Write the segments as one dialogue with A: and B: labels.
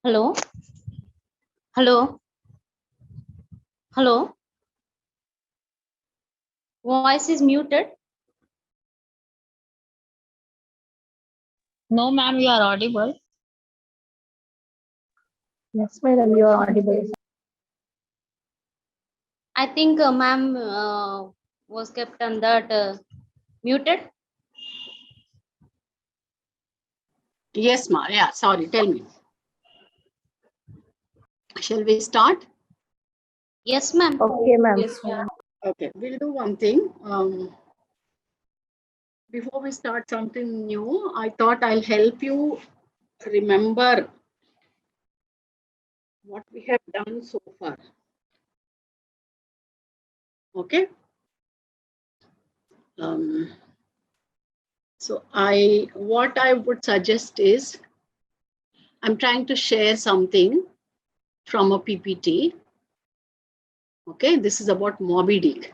A: Hello, hello, hello. Voice is muted.
B: No, ma'am, you are audible.
C: Yes, madam, you are audible.
A: I think ma'am was kept on that muted.
D: Yes, ma. Yeah, sorry. Tell me. Shall we start?
A: Yes, ma'am.
C: Okay, ma'am.
B: Yes, ma'am.
D: Okay, we'll do one thing. Before we start something new, I thought I'll help you remember what we have done so far. Okay. So what I would suggest is, I'm trying to share something from a PPT. Okay, this is about Moby Dick.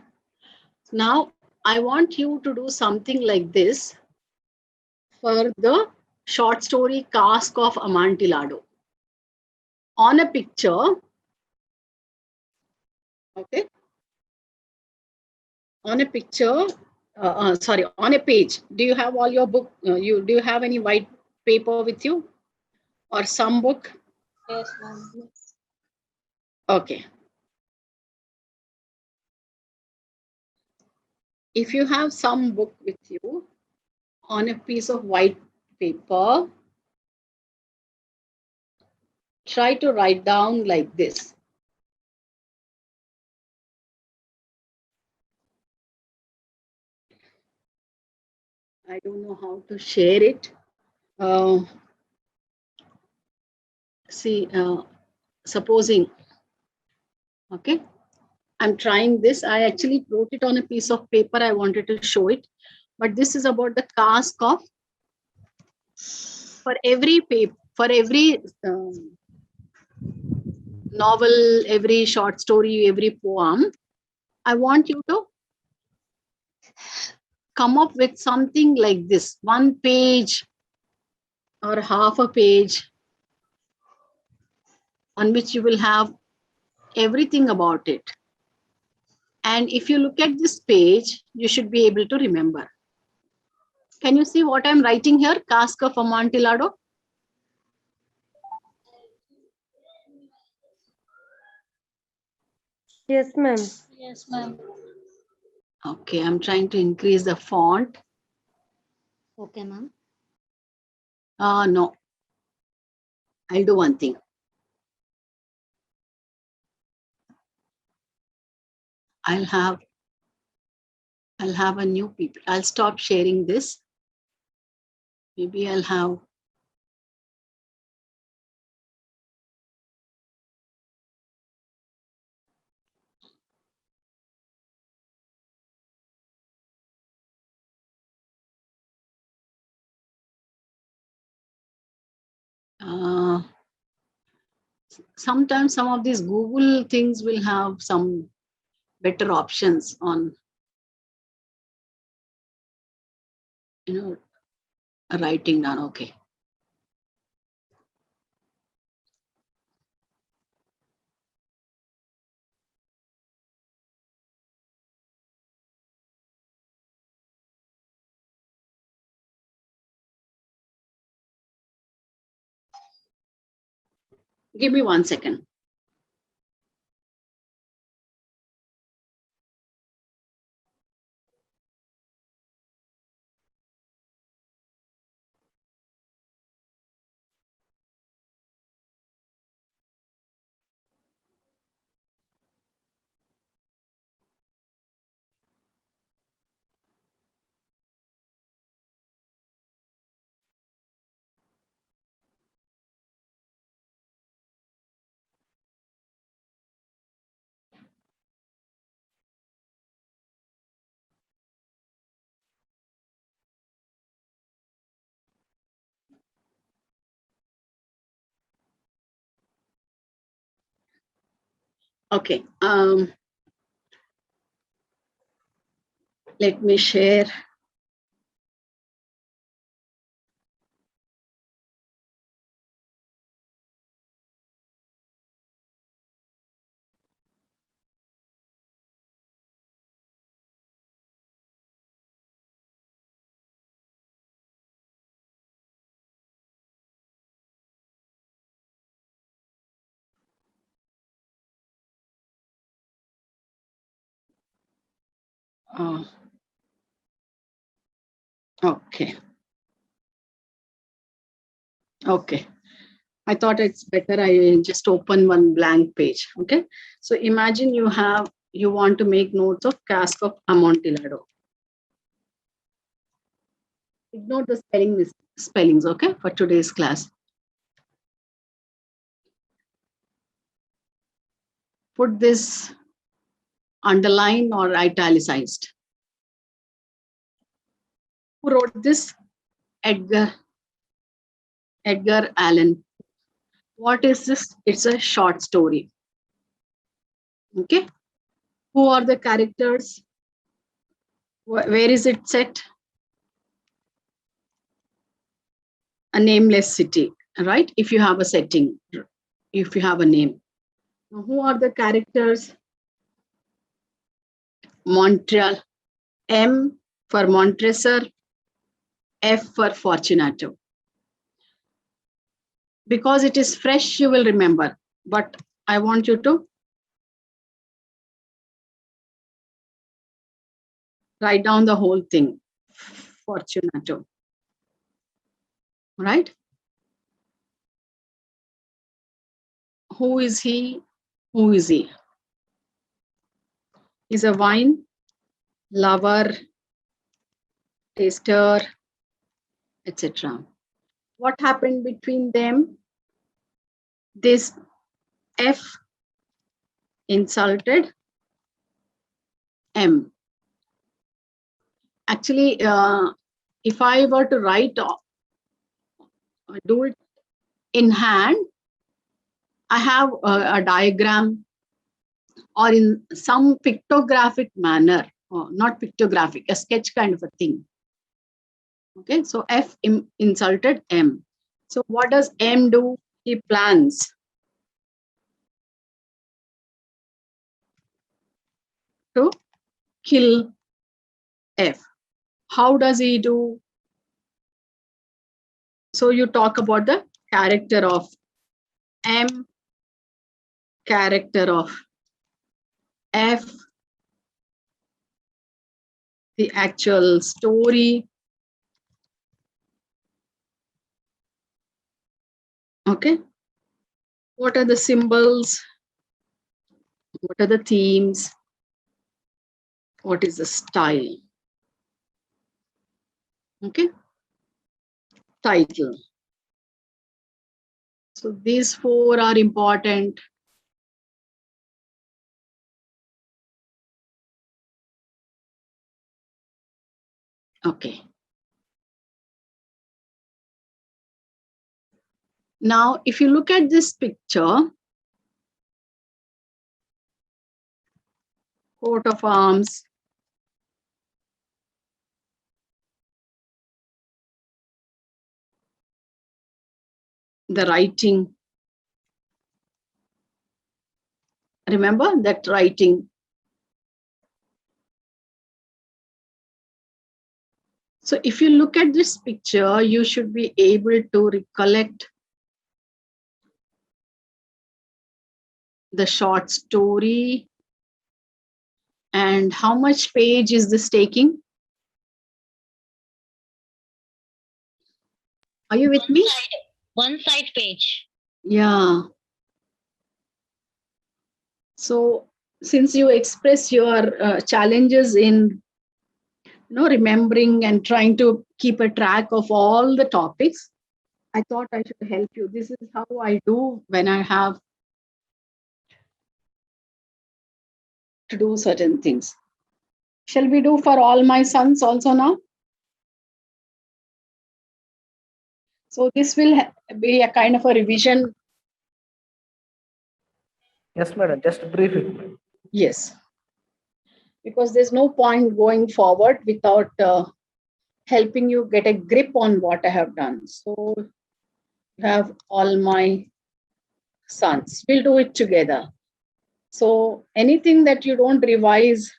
D: Now, I want you to do something like this for the short story Cask of Amontillado. On a picture, okay, on a picture, sorry, on a page. Do you have all your book? Do you have any white paper with you, or some book?
B: Yes, ma'am.
D: Okay. If you have some book with you, on a piece of white paper, try to write down like this. I don't know how to share it. See, supposing, okay, I'm trying this. I actually wrote it on a piece of paper. I wanted to show it, but this is about the cask of, for every paper, for every novel, every short story, every poem, I want you to come up with something like this, one page or half a page, on which you will have everything about it. And if you look at this page, you should be able to remember. Can you see what I'm writing here? Cask of Amontillado.
C: Yes, ma'am.
B: Yes, ma'am.
D: Okay, I'm trying to increase the font.
A: Okay, ma'am.
D: No. I'll do one thing. I'll have a new people. I'll stop sharing this. Maybe I'll have. Sometimes some of these Google things will have some better options on, writing down. Okay. Give me 1 second. Okay. Let me share. Okay. Okay. I thought it's better I just open one blank page. Okay. So imagine you want to make notes of cask of Amontillado. Ignore the spellings, okay, for today's class. Put this underline or italicized. Who wrote this? Edgar Allan. What is this? It's a short story. Okay. Who are the characters? Where is it set? A nameless city, right? If you have a setting, if you have a name. Now, who are the characters? Montreal. M for Montresor, F for Fortunato. Because it is fresh, you will remember, but I want you to write down the whole thing. Fortunato. Right? Who is he? Who is he? He's a wine lover, taster, etc. What happened between them? This F insulted M. Actually, if I were to write, do it in hand, I have a diagram or in some pictographic manner, not pictographic, a sketch kind of a thing. Okay, so F insulted M. So what does M do? He plans to kill F. How does he do? So you talk about the character of M, character of F, the actual story. Okay. What are the symbols? What are the themes? What is the style? Okay. Title. So these four are important. Okay. Now, if you look at this picture, coat of arms, the writing. Remember that writing. So if you look at this picture, you should be able to recollect the short story. And how much page is this taking? Are you with me?
B: One side page.
D: Yeah. So since you express your challenges in remembering and trying to keep a track of all the topics, I thought I should help you. This is how I do when I have to do certain things. Shall we do for all my sons also now? So this will be a kind of a revision.
E: Yes, madam. Just brief it.
D: Yes. Because there's no point going forward without helping you get a grip on what I have done. So you have all my sons. We'll do it together. So anything that you don't revise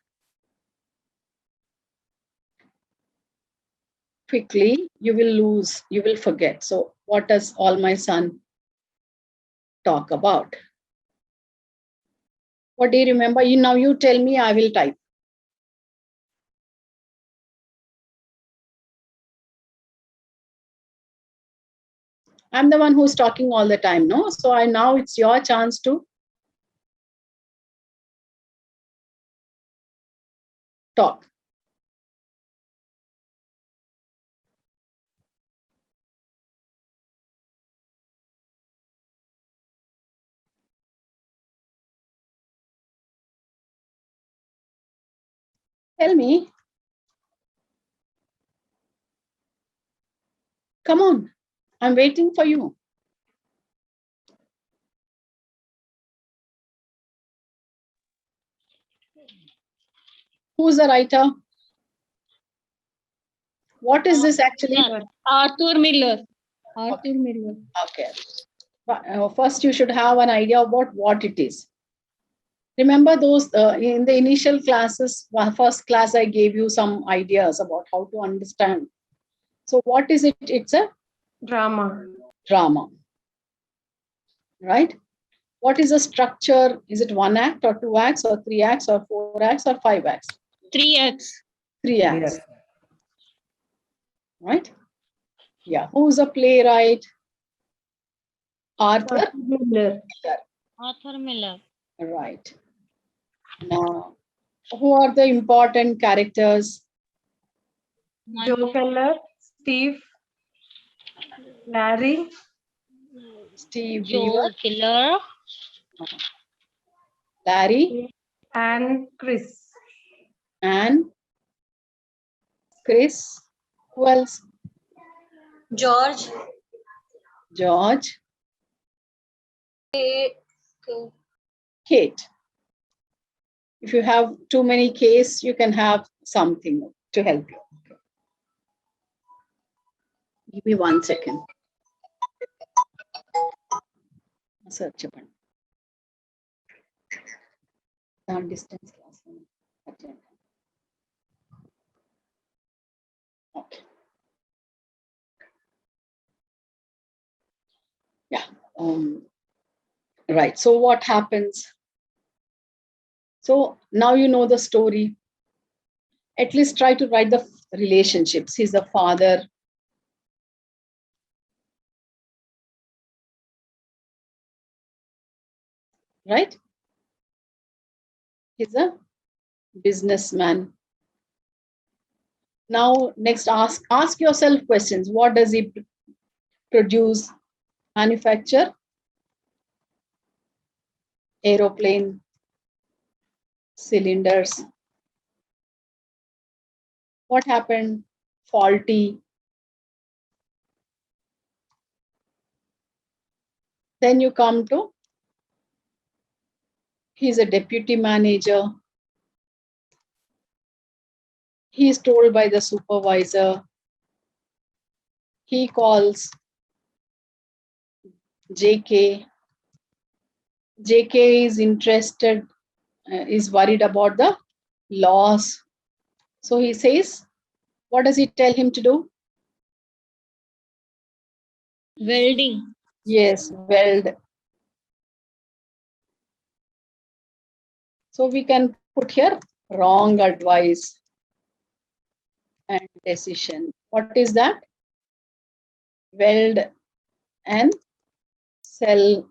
D: quickly, you will lose, you will forget. So what does all my son talk about? What do you remember? Now you tell me, I will type. I'm the one who's talking all the time, no? So now it's your chance to talk. Tell me. Come on. I'm waiting for you. Who's the writer? What is this actually?
B: Arthur Miller.
A: Arthur Miller.
D: Okay. First, you should have an idea about what it is. Remember those in the initial classes, first class, I gave you some ideas about how to understand. So what is it? It's a
C: Drama.
D: drama, right? What is the structure? Is it 1 act or 2 acts or 3 acts or 4 acts or 5 acts?
B: 3 acts.
D: 3 acts,
E: Yes.
D: right? Yeah. Who's a playwright? Arthur
C: Miller.
B: Arthur Miller.
D: Right. Now, who are the important characters?
C: Joe Keller. Steve. Larry.
D: Steve
B: Joe
D: Weaver,
B: Killer.
D: Larry,
C: And Chris.
D: and Chris. Who else?
A: George.
D: George,
A: K.
D: Kate. If you have too many K's, you can have something to help you. Give me 1 second. Search button. Distance class. Okay. Yeah. Right. So what happens? So now you know the story. At least try to write the relationships. He's the father. Right? He's a businessman. Now, next, ask yourself questions. What does he produce? Manufacture? Aeroplane? Cylinders? What happened? Faulty. Then you come to, he's a deputy manager. He is told by the supervisor. He calls JK. JK is interested, is worried about the loss. So he says, what does he tell him to do?
B: Welding.
D: Yes, weld. So we can put here wrong advice and decision. What is that? Weld and sell.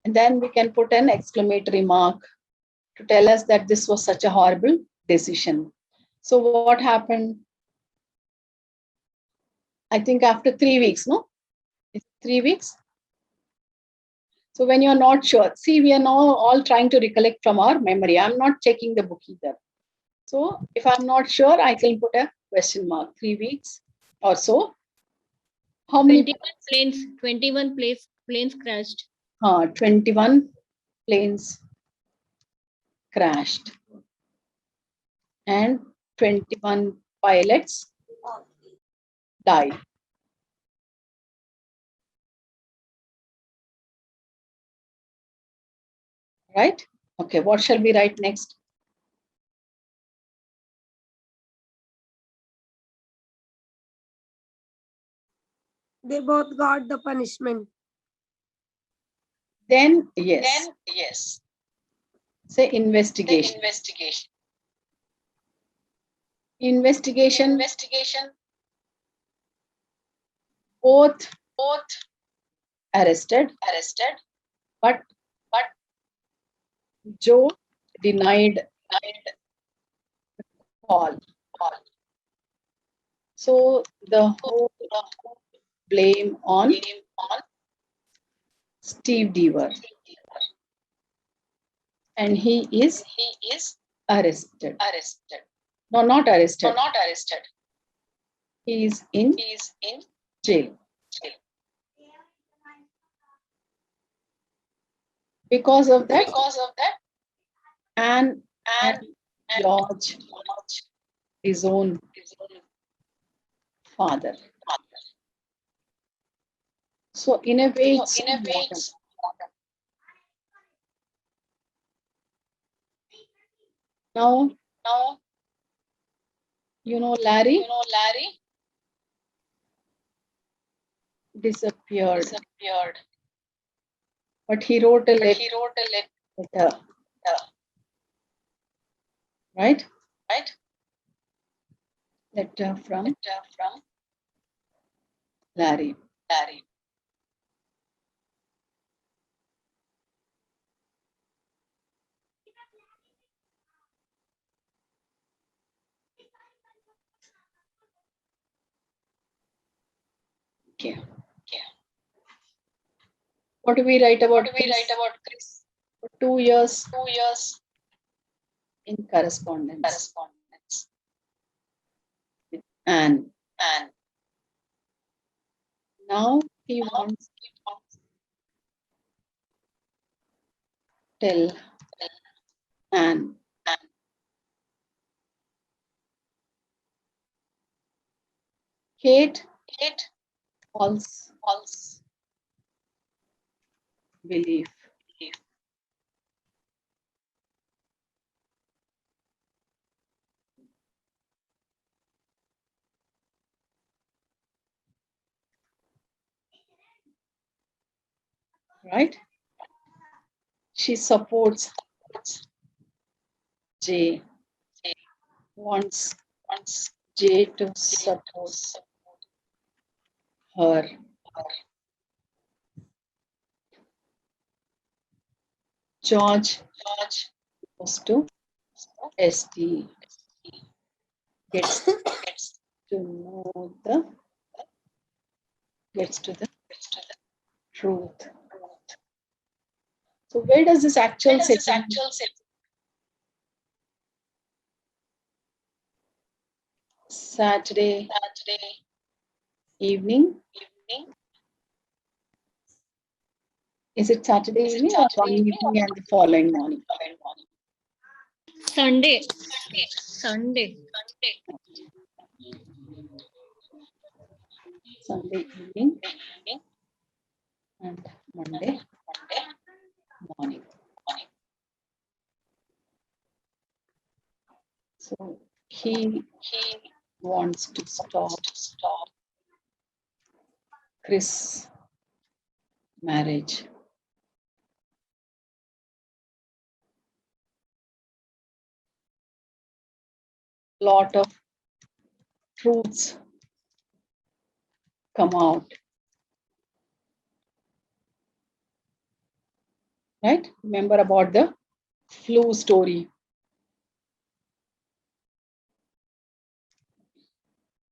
D: And then we can put an exclamatory mark to tell us that this was such a horrible decision. So what happened? I think after 3 weeks, no? It's 3 weeks. So when you're not sure, see, we are now all trying to recollect from our memory. I'm not checking the book either. So if I'm not sure, I can put a question mark. 3 weeks or so. How many?
B: 21 planes crashed.
D: 21 planes crashed. And 21 pilots died. Right? Okay, what shall we write next?
C: They both got the punishment.
D: Then, yes. Say investigation. Investigation. both arrested, but Joe denied all. So the whole blame on Steve Deaver, and he is arrested. No, not arrested. He is in jail. Because of that, Anne and George, his own father. So in a way, it's modern. Now, you know, Larry disappeared. But he wrote a letter. Right? Letter from Larry. Okay. What do we write about Chris? For 2 years in correspondence. With Anne. Now he wants to tell Anne. Kate false belief. Right? She supports Jay. Wants Jay to support her. George goes to SD. Gets to know the truth. So where does this actual setting? Saturday evening. Is it Saturday evening or one evening and the following morning?
B: Sunday.
D: Sunday evening and Monday morning. So he wants to stop Chris' marriage. Lot of truths come out. Right? Remember about the flu story.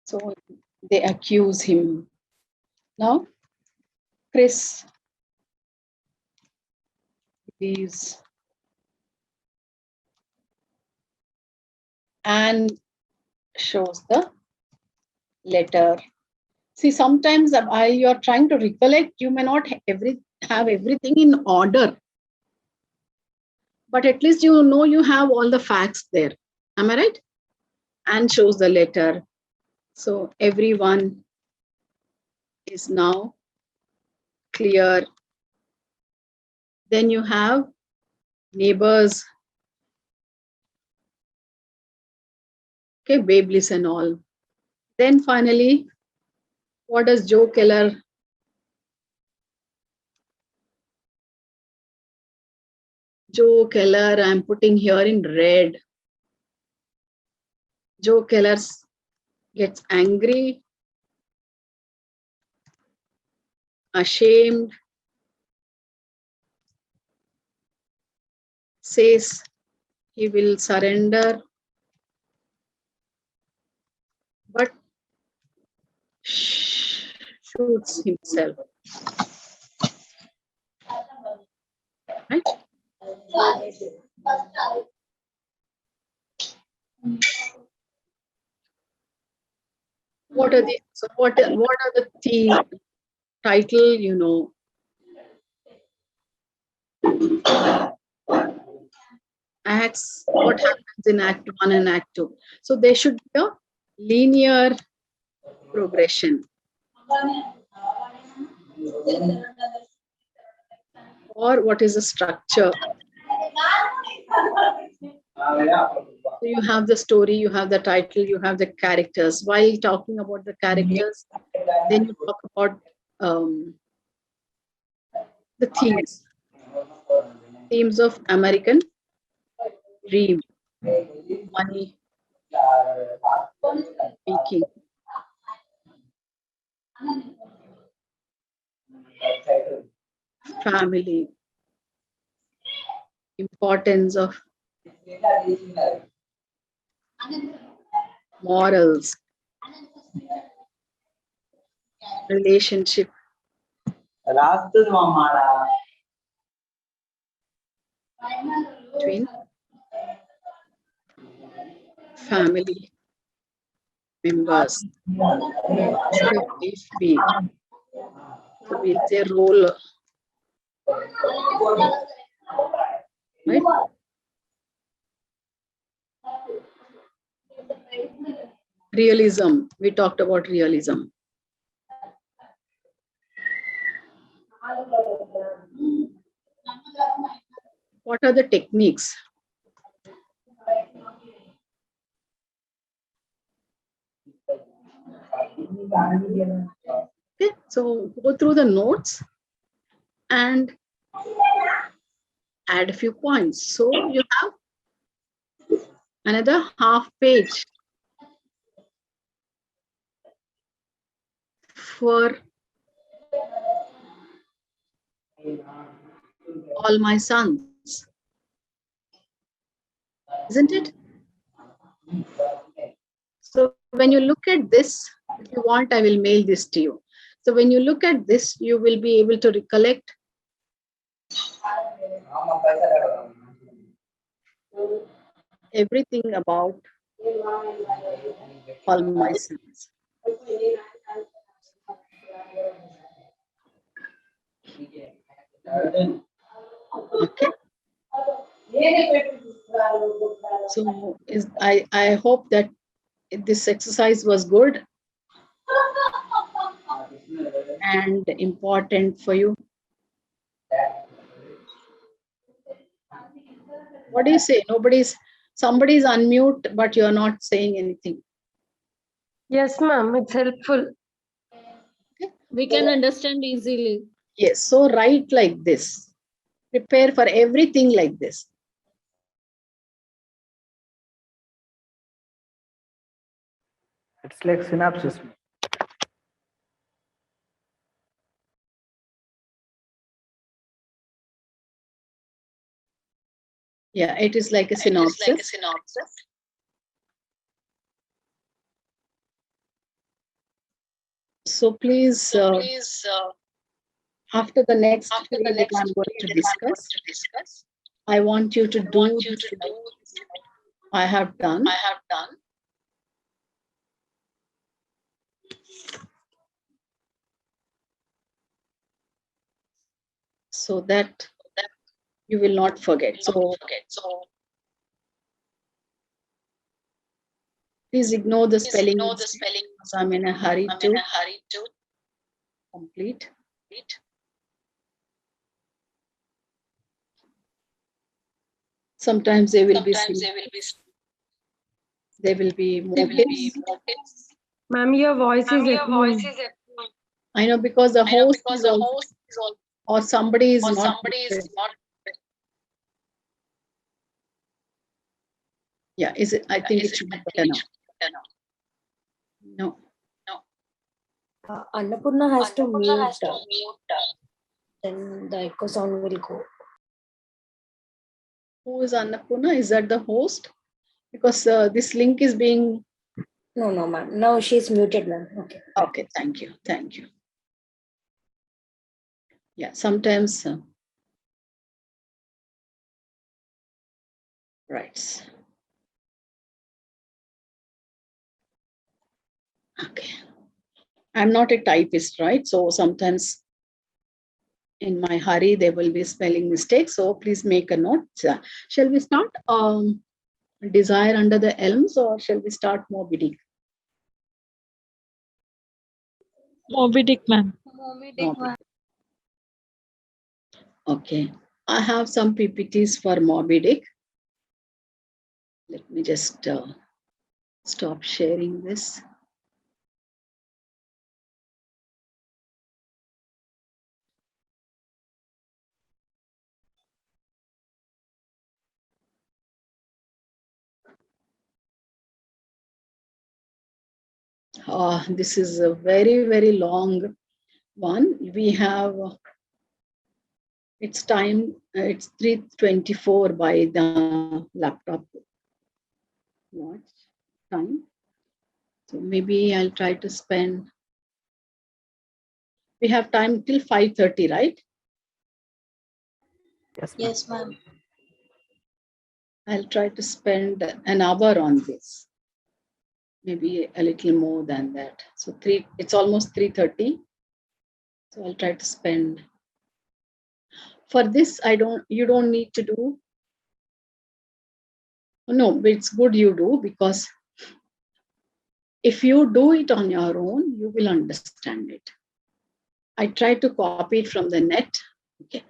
D: So they accuse him. Now, Chris believes and shows the letter. See, sometimes while you are trying to recollect, you may not have everything in order. But at least you know you have all the facts there. Am I right? And shows the letter. So everyone is now clear. Then you have neighbors. Okay, Babyliss and all. Then finally, what does Joe Keller? Joe Keller, I'm putting here in red. Joe Keller gets angry ashamed, says he will surrender, but shoots himself. Right? What are the the title, acts, what happens in Act 1 and Act 2. So there should be a linear progression. Or what is the structure? So you have the story, you have the title, you have the characters. While talking about the characters, then you talk about the themes. Themes of American dream, money, speaking, family, importance of morals, relationship, between family members. Should a wife be? So it's their role, right? Realism. We talked about realism. What are the techniques? Okay, so go through the notes and add a few points. So you have another half page for all my sons, isn't it? So when you look at this, if you want, I will mail this to you. So when you look at this, you will be able to recollect everything about all my sons. Okay. So I hope that this exercise was good and important for you. What do you say? Somebody's unmute, but you're not saying anything.
C: Yes, ma'am. It's helpful.
B: We can understand easily.
D: Yes, so write like this. Prepare for everything like this.
E: It's like synopsis.
D: Yeah, it is like a synopsis. So please, after the next play that I'm going to discuss, I want you to do I have done. So that you will not forget. So please ignore the spelling mistake, because I'm in a hurry to complete. Sometimes there will be motives.
C: Ma'am, your voice is echoing.
D: I know, because the host is also, or somebody is not. Yeah, is it? I think it should be better now. No.
F: Annapurna has to mute. Then the echo sound will go.
D: Who is Annapurna? Is that the host? Because this link is being...
F: No, ma'am. No, she's muted, ma'am. Okay.
D: Okay, thank you. Thank you. Yeah, sometimes... right. Okay. I'm not a typist, right? So sometimes in my hurry, there will be spelling mistakes. So please make a note. Shall we start Desire Under the Elms, or shall we start Moby Dick?
B: Moby Dick, ma'am.
A: Moby Dick,
D: Moby. Okay. I have some PPTs for Moby Dick. Let me just stop sharing this. This is a very, very long one. We have, it's time, it's 3:24 by the laptop watch time. So maybe I'll try to spend, we have time till 5:30, right?
E: Yes, ma'am.
A: Yes, ma'am.
D: I'll try to spend an hour on this. Maybe a little more than that. So it's almost 3:30. So I'll try to spend. For this, you don't need to do. No, but it's good you do, because if you do it on your own, you will understand it. I tried to copy it from the net. Okay.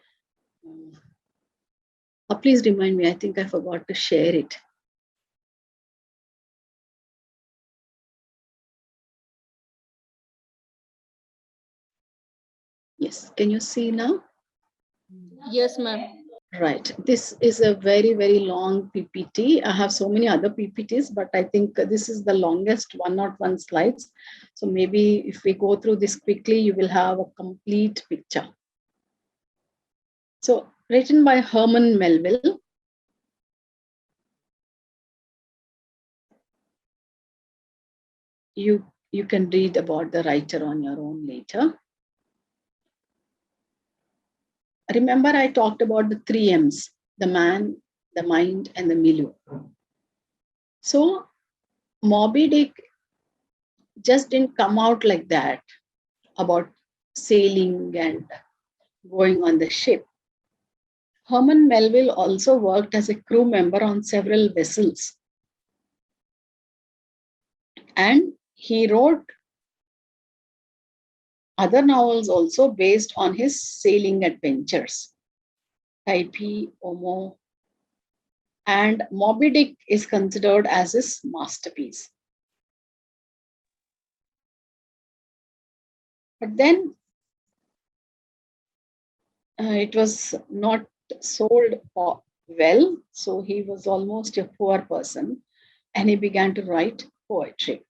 D: Please remind me, I think I forgot to share it. Yes, can you see now?
B: Yes, ma'am.
D: Right. This is a very, very long PPT. I have so many other PPTs, but I think this is the longest 101 slides. So maybe if we go through this quickly, you will have a complete picture. So written by Herman Melville. You can read about the writer on your own later. Remember, I talked about the 3 M's, the man, the mind, and the milieu. So Moby Dick just didn't come out like that about sailing and going on the ship. Herman Melville also worked as a crew member on several vessels. And he wrote other novels also based on his sailing adventures. Typee, Omo, and Moby Dick is considered as his masterpiece. But then it was not sold well, so he was almost a poor person, and he began to write poetry.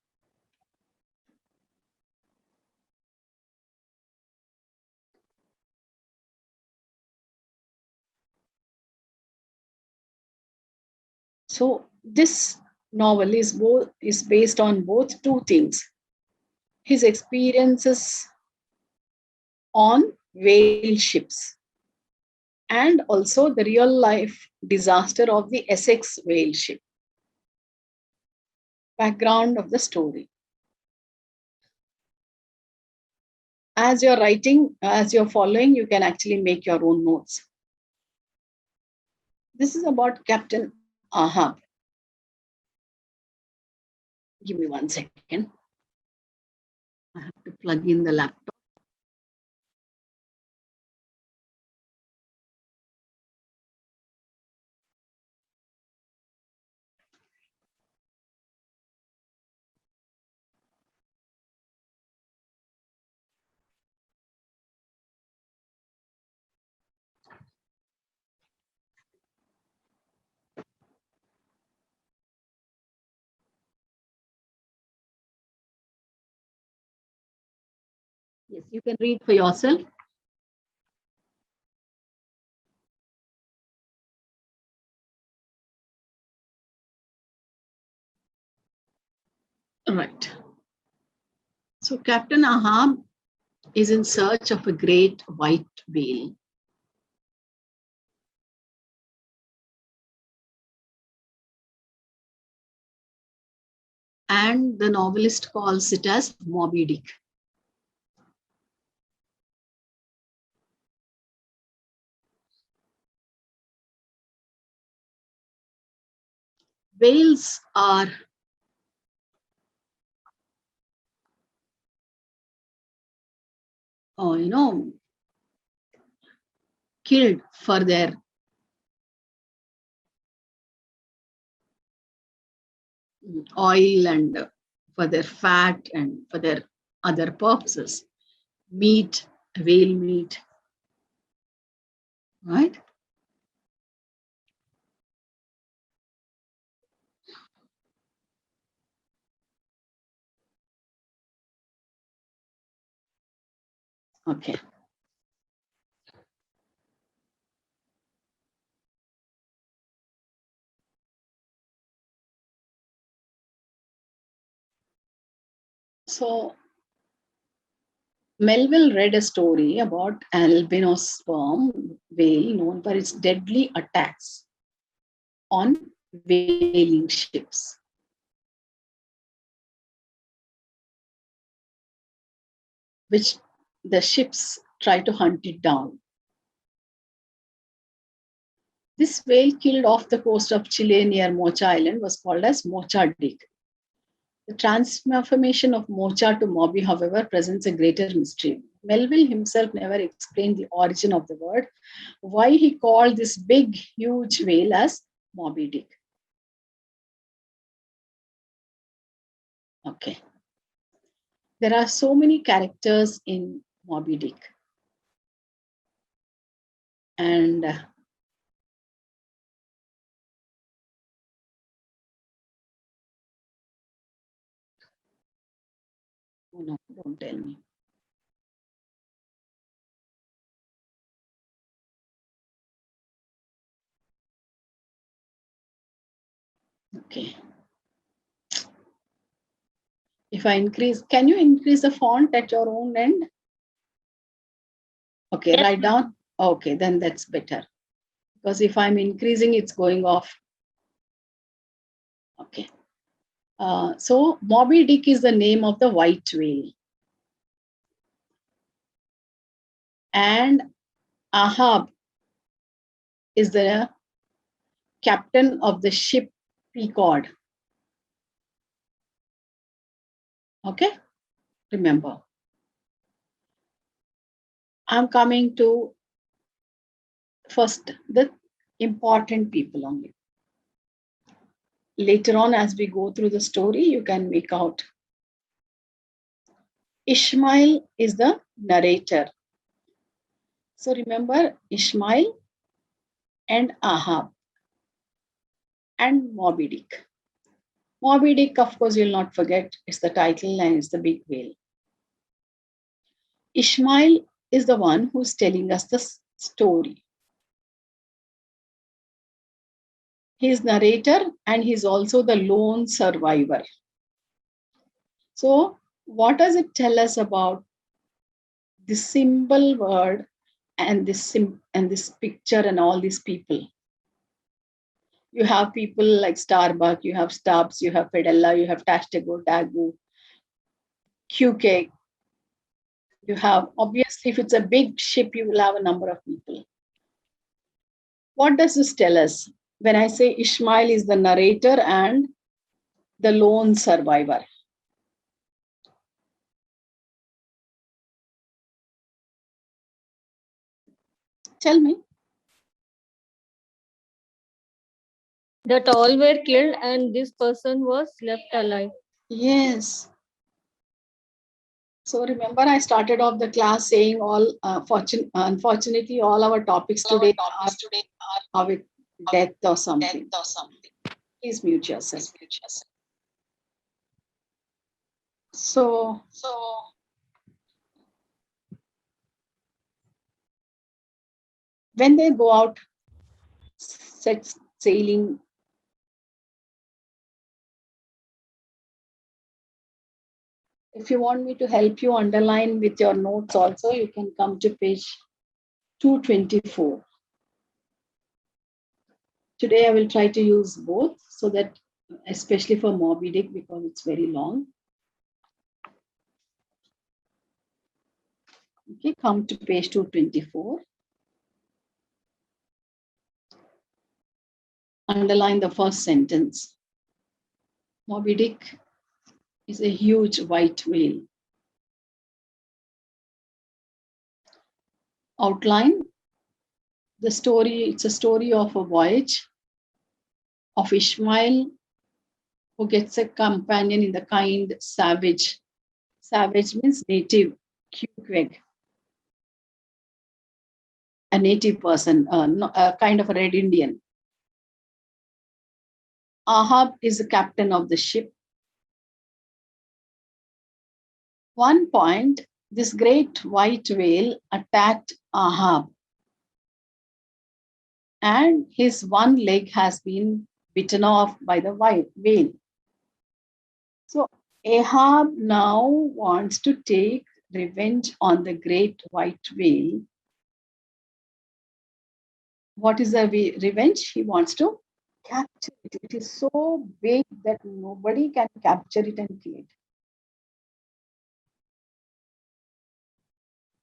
D: So this novel is based on both two things: his experiences on whale ships and also the real life disaster of the Essex whale ship. Background of the story. As you're writing, as you're following, you can actually make your own notes. This is about Captain Ahab. Give me 1 second. I have to plug in the laptop. Yes, you can read for yourself. Right. So Captain Ahab is in search of a great white whale. And the novelist calls it as Moby Dick. Whales are killed for their oil and for their fat and for their other purposes. Meat, whale meat, right? Okay. So Melville read a story about an albino sperm whale known for its deadly attacks on whaling ships. Which the ships try to hunt it down. This whale killed off the coast of Chile near Mocha Island was called as Mocha Dick. The transformation of Mocha to Moby, however, presents a greater mystery. Melville himself never explained the origin of the word, why he called this big, huge whale as Moby Dick. Okay. There are so many characters in Moby Dick. And oh no, don't tell me. Okay. If I increase, can you increase the font at your own end? Okay,
B: Yes,
D: write down. Okay, then that's better. Because if I'm increasing, it's going off. Okay. So Moby Dick is the name of the white whale. And Ahab is the captain of the ship Pequod. Okay, remember. I'm coming to first the important people only. Later on, as we go through the story, you can make out. Ishmael is the narrator. So remember Ishmael and Ahab and Moby Dick. Moby Dick, of course, you'll not forget, it's the title and it's the big whale. Ishmael is the one who's telling us the story. He's narrator and he's also the lone survivor. So what does it tell us about this symbol word and this picture and all these people? You have people like Starbucks, you have Stubbs, you have Fedella, you have Tashtego, Dagu, QK. You have, obviously, if it's a big ship, you will have a number of people. What does this tell us? When I say Ishmael is the narrator and the lone survivor. Tell me.
B: that all were killed and this person was left alive.
D: Yes. So remember, I started off the class saying all, unfortunately, all our topics today are with death or something. Please mute yourself. So when they go out, set sailing, if you want me to help you underline with your notes also, you can come to page 224. Today I will try to use both so that, especially for Moby Dick, because it's very long. Okay, come to page 224. Underline the first sentence. Moby Dick is a huge white whale. Outline the story. It's a story of a voyage of Ishmael, who gets a companion in the kind savage. Savage means native, Quebec. A native person, a kind of a red Indian. Ahab is the captain of the ship. One point, this great white whale attacked Ahab, and his one leg has been bitten off by the whale. So Ahab now wants to take revenge on the great white whale. What is the revenge? He wants to capture it. It is so big that nobody can capture it and kill it.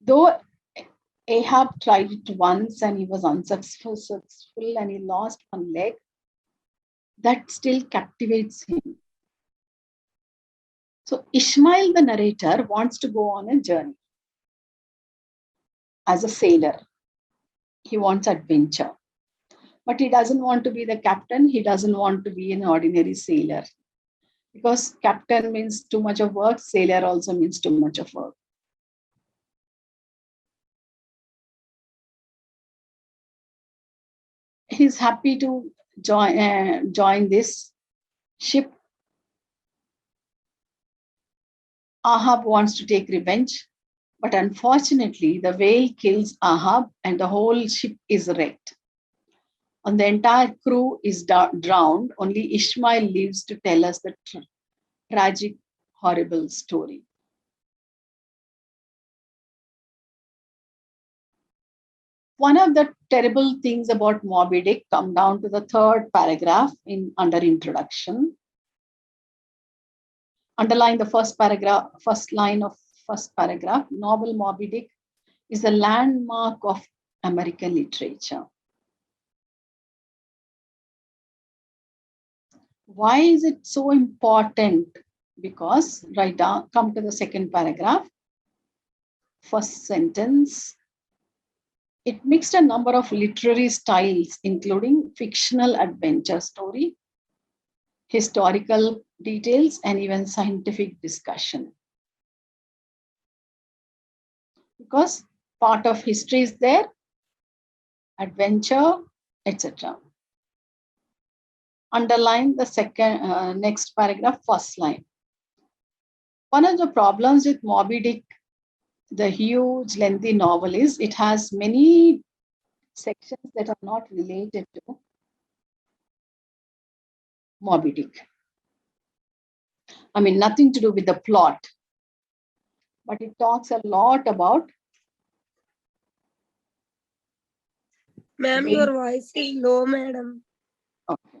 D: Though Ahab tried it once and he was unsuccessful and he lost one leg, that still captivates him. So Ishmael, the narrator, wants to go on a journey as a sailor. He wants adventure. But he doesn't want to be the captain. He doesn't want to be an ordinary sailor. Because captain means too much of work, sailor also means too much of work. He's happy to join this ship. Ahab wants to take revenge, but unfortunately, the whale kills Ahab and the whole ship is wrecked. And the entire crew is drowned. Only Ishmael lives to tell us the tragic, horrible story. One of the terrible things about Moby Dick come down to the third paragraph under introduction. Underline the first line of first paragraph. Novel Moby Dick is a landmark of American literature. Why is it so important? Because come to the second paragraph, first sentence. It mixed a number of literary styles, including fictional adventure story, historical details, and even scientific discussion. Because part of history is there, adventure, etc. Underline the next paragraph, first line. One of the problems with Moby Dick, the huge lengthy novel, is it has many sections that are not related to Moby Dick. I mean, nothing to do with the plot, but it talks a lot about.
C: Ma'am, your voice is low, madam.
D: Okay.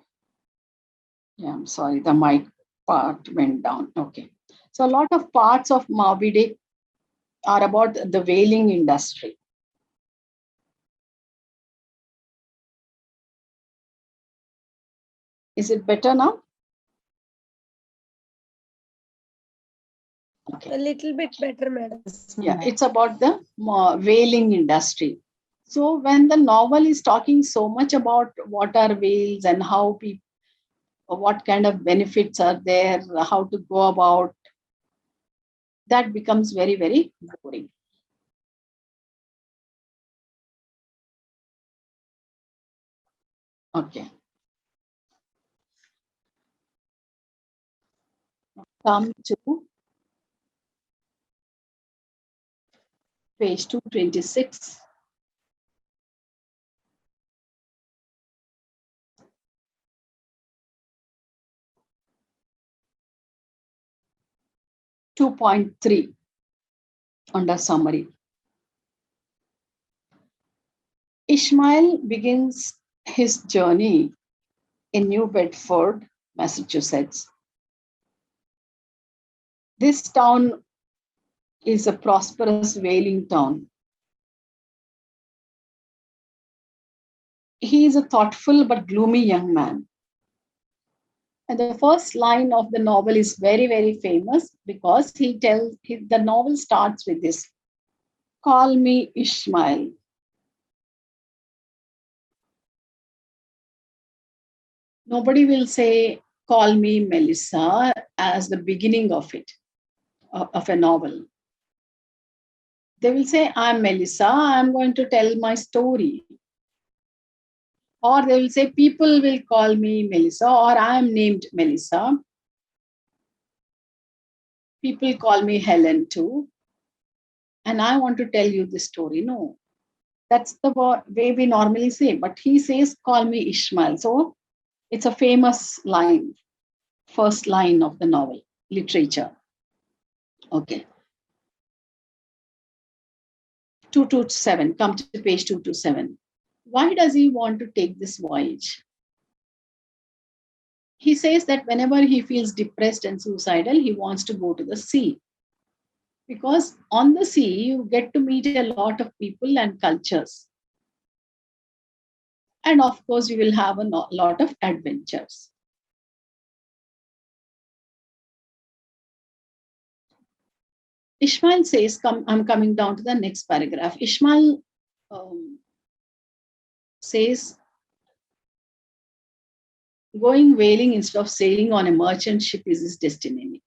D: Yeah, I'm sorry, the mic part went down. Okay. So a lot of parts of Moby Dick are about the whaling industry. Is it better now? Okay.
C: A little bit better, madam.
D: Yeah, it's about the whaling industry. So when the novel is talking so much about what are whales and how people, what kind of benefits are there, how to go about, that becomes very, very boring. Okay. Come to page 226. 2.3 under summary. Ishmael begins his journey in New Bedford, Massachusetts. This town is a prosperous whaling town. He is a thoughtful but gloomy young man. And the first line of the novel is very, very famous because the novel starts with this: "Call me Ishmael." Nobody will say, "Call me Melissa," as the beginning of it, of a novel. They will say, "I'm Melissa, I'm going to tell my story." Or they will say, "People will call me Melissa," or "I am named Melissa. People call me Helen too, and I want to tell you this story." No, that's the way we normally say. But he says, "Call me Ishmael." So it's a famous line, first line of the novel, literature. Okay. 227, come to page 227. Why does he want to take this voyage? He says that whenever he feels depressed and suicidal, he wants to go to the sea. Because on the sea, you get to meet a lot of people and cultures. And of course, you will have a lot of adventures. Ishmael says, I'm coming down to the next paragraph. Ishmael says, going whaling instead of sailing on a merchant ship is his destiny.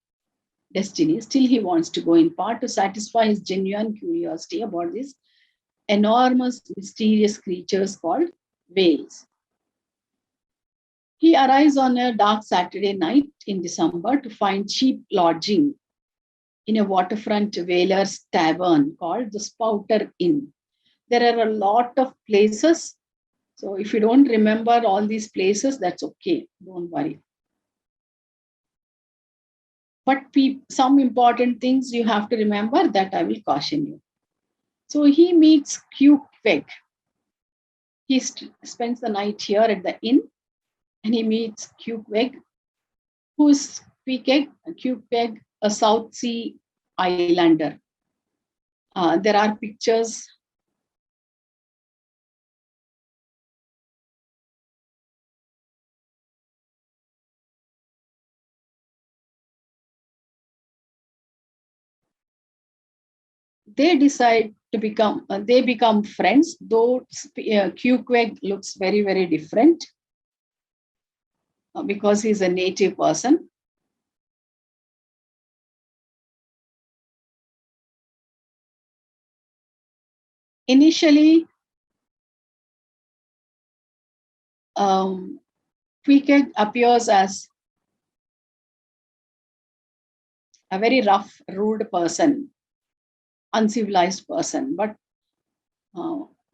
D: Still, he wants to go, in part to satisfy his genuine curiosity about these enormous, mysterious creatures called whales. He arrives on a dark Saturday night in December to find cheap lodging in a waterfront whalers tavern called the Spouter Inn. There are a lot of places. So if you don't remember all these places, that's okay. Don't worry. But some important things you have to remember that I will caution you. So he meets Queequeg. He spends the night here at the inn, and he meets Queequeg, who is Queequeg, a South Sea islander. There are pictures. They decide to become friends, though Queequeg looks very, very different because he's a native person. Initially, Queequeg appears as a very rough, rude person, uncivilized person, but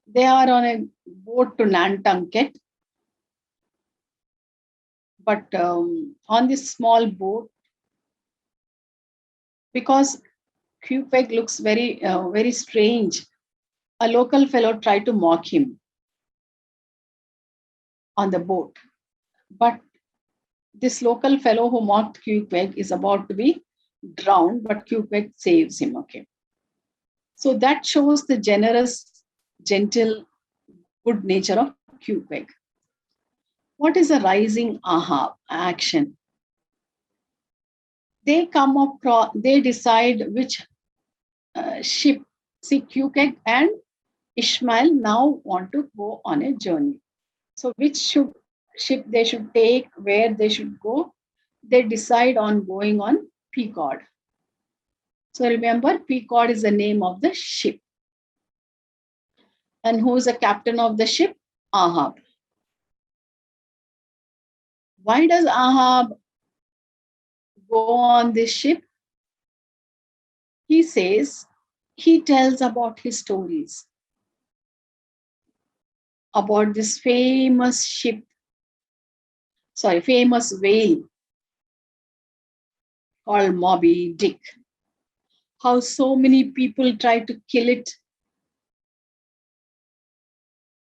D: they are on a boat to Nantucket. But on this small boat, because Queequeg looks very, very strange, a local fellow tried to mock him on the boat. But this local fellow who mocked Queequeg is about to be drowned, but Queequeg saves him. Okay. So that shows the generous, gentle, good nature of Queequeg. What is a rising aha action? They decide which ship. See, Queequeg and Ishmael now want to go on a journey. So which ship they should take, where they should go, they decide on going on Pequod. So remember, Pequod is the name of the ship. And who is the captain of the ship? Ahab. Why does Ahab go on this ship? He says, he tells about his stories, about this famous whale called Moby Dick. how so many people try to kill it,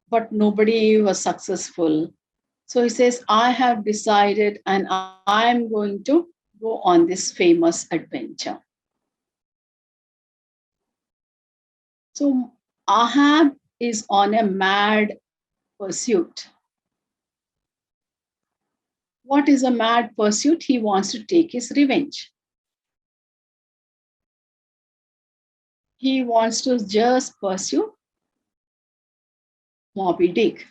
D: but nobody was successful. So he says, I have decided and I'm going to go on this famous adventure. So Ahab is on a mad pursuit. What is a mad pursuit? He wants to take his revenge. He wants to just pursue Moby Dick.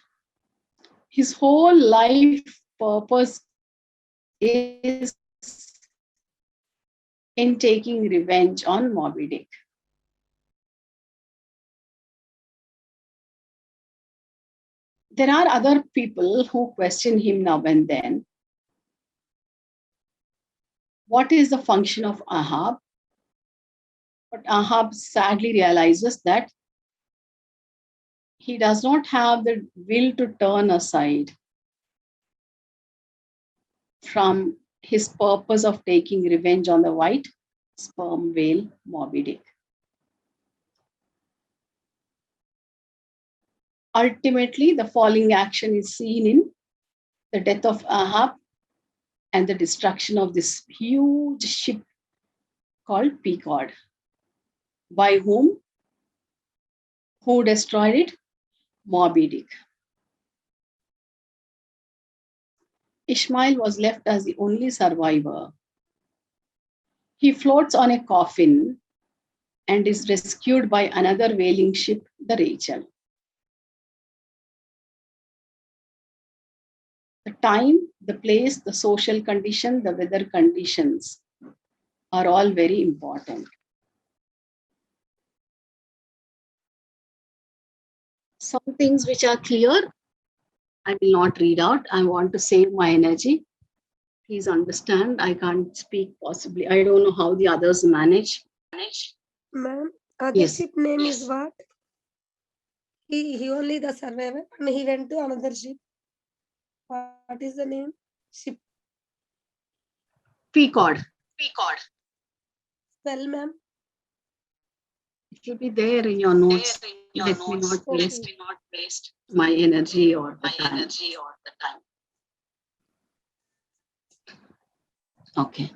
D: His whole life purpose is in taking revenge on Moby Dick. There are other people who question him now and then. What is the function of Ahab? But Ahab sadly realizes that he does not have the will to turn aside from his purpose of taking revenge on the white sperm whale, Moby Dick. Ultimately, the following action is seen in the death of Ahab and the destruction of this huge ship called PGRRCDE. By whom? Who destroyed it? Moby Dick. Ishmael was left as the only survivor. He floats on a coffin and is rescued by another whaling ship, the Rachel. The time, the place, the social condition, the weather conditions are all very important. Some things which are clear, I will not read out. I want to save my energy. Please understand, I can't speak possibly. I don't know how the others manage.
C: Ma'am, other
D: Yes.
C: ship name is what? He only the survivor and he went to another ship. What is the name? Ship.
D: PGRRCDE.
C: Spell, ma'am.
D: It will be there in your notes. Let me not waste my energy or the time. Okay.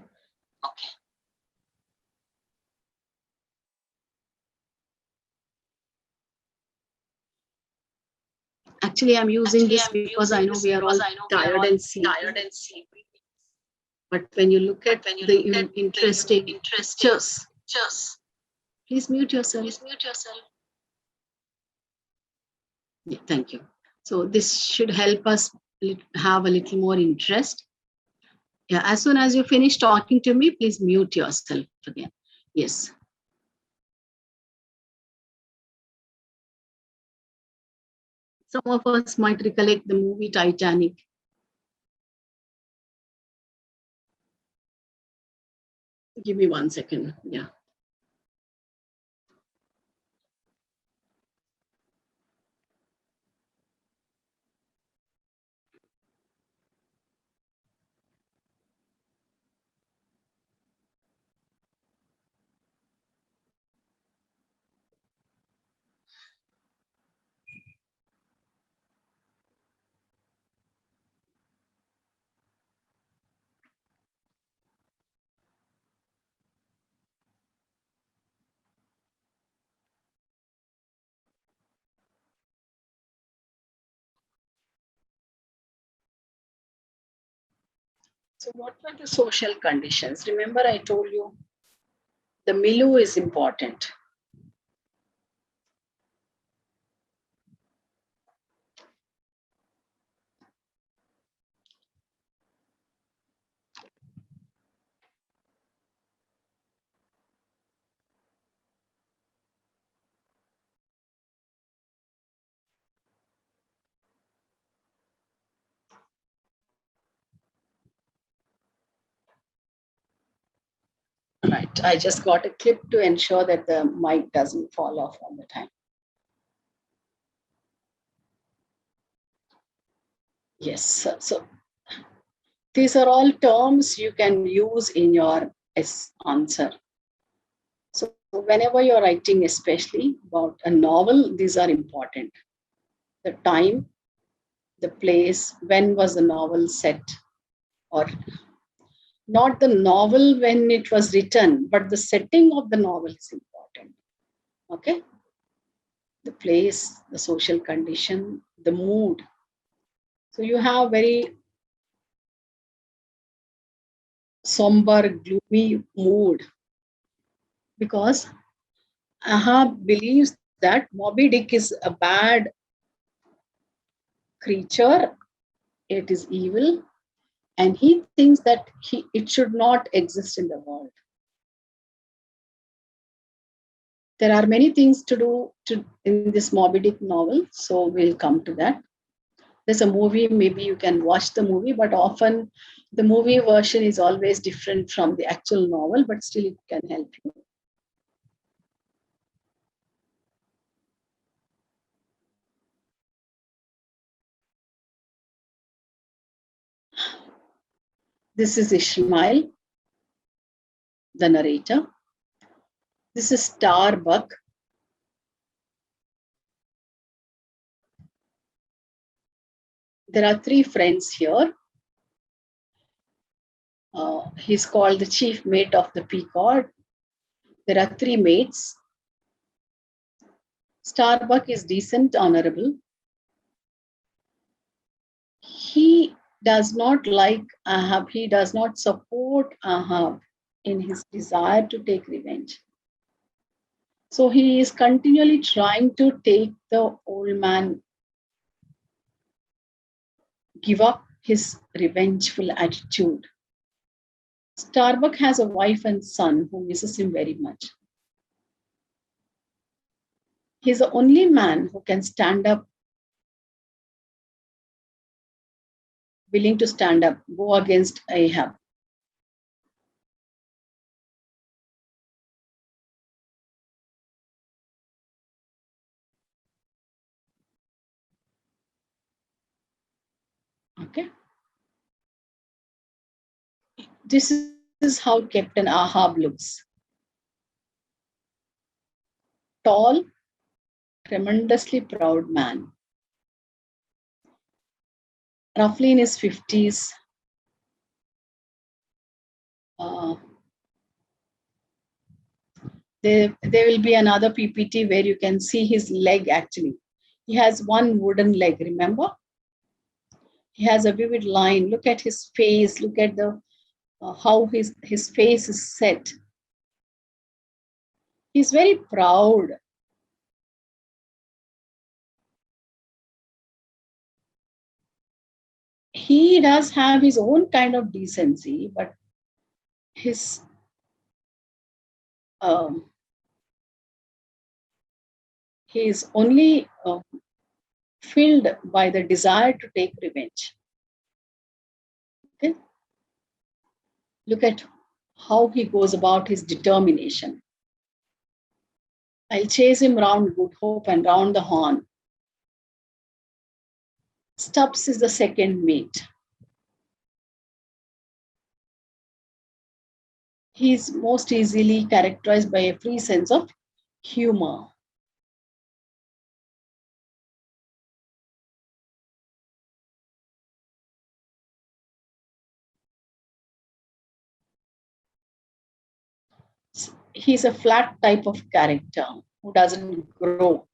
D: Actually, I'm using this because I know we are all tired and sleepy. But when you look at the interesting pictures, please mute yourself. Yeah, thank you. So this should help us have a little more interest. Yeah, as soon as you finish talking to me, please mute yourself again. Yes. Some of us might recollect the movie Titanic. Give me 1 second. Yeah. So what were the social conditions? Remember I told you the milieu is important. Right. I just got a clip to ensure that the mic doesn't fall off all the time. Yes. So these are all terms you can use in your answer. So So whenever you're writing, especially about a novel, these are important. The time, the place, when was the novel set, or not the novel when it was written, but the setting of the novel is important. Okay? The place, the social condition, the mood. So you have very somber, gloomy mood because Ahab believes that Moby Dick is a bad creature, it is evil, and he thinks that it should not exist in the world. There are many things to do in this Moby Dick novel, so we'll come to that. There's a movie, maybe you can watch the movie, but often the movie version is always different from the actual novel, but still it can help you. This is Ishmael, the narrator. This is Starbuck. There are three friends here. He's called the chief mate of the Pequod. There are three mates. Starbuck is decent, honorable. He does not like Ahab. He does not support Ahab in his desire to take revenge. So he is continually trying to take the old man, give up his revengeful attitude. Starbuck has a wife and son who misses him very much. He's the only man who can stand up, willing to stand up, go against Ahab. Okay. This is how Captain Ahab looks. Tall, tremendously proud man. Roughly in his 50s. There will be another PPT where you can see his leg actually. He has one wooden leg, remember? He has a vivid line. Look at his face. Look at the how his face is set. He's very proud. He does have his own kind of decency, but his he is only filled by the desire to take revenge. Okay? Look at how he goes about his determination. I'll chase him round Good Hope and round the Horn. Stubbs is the second mate. He is most easily characterized by a free sense of humor. He's a flat type of character who doesn't grow.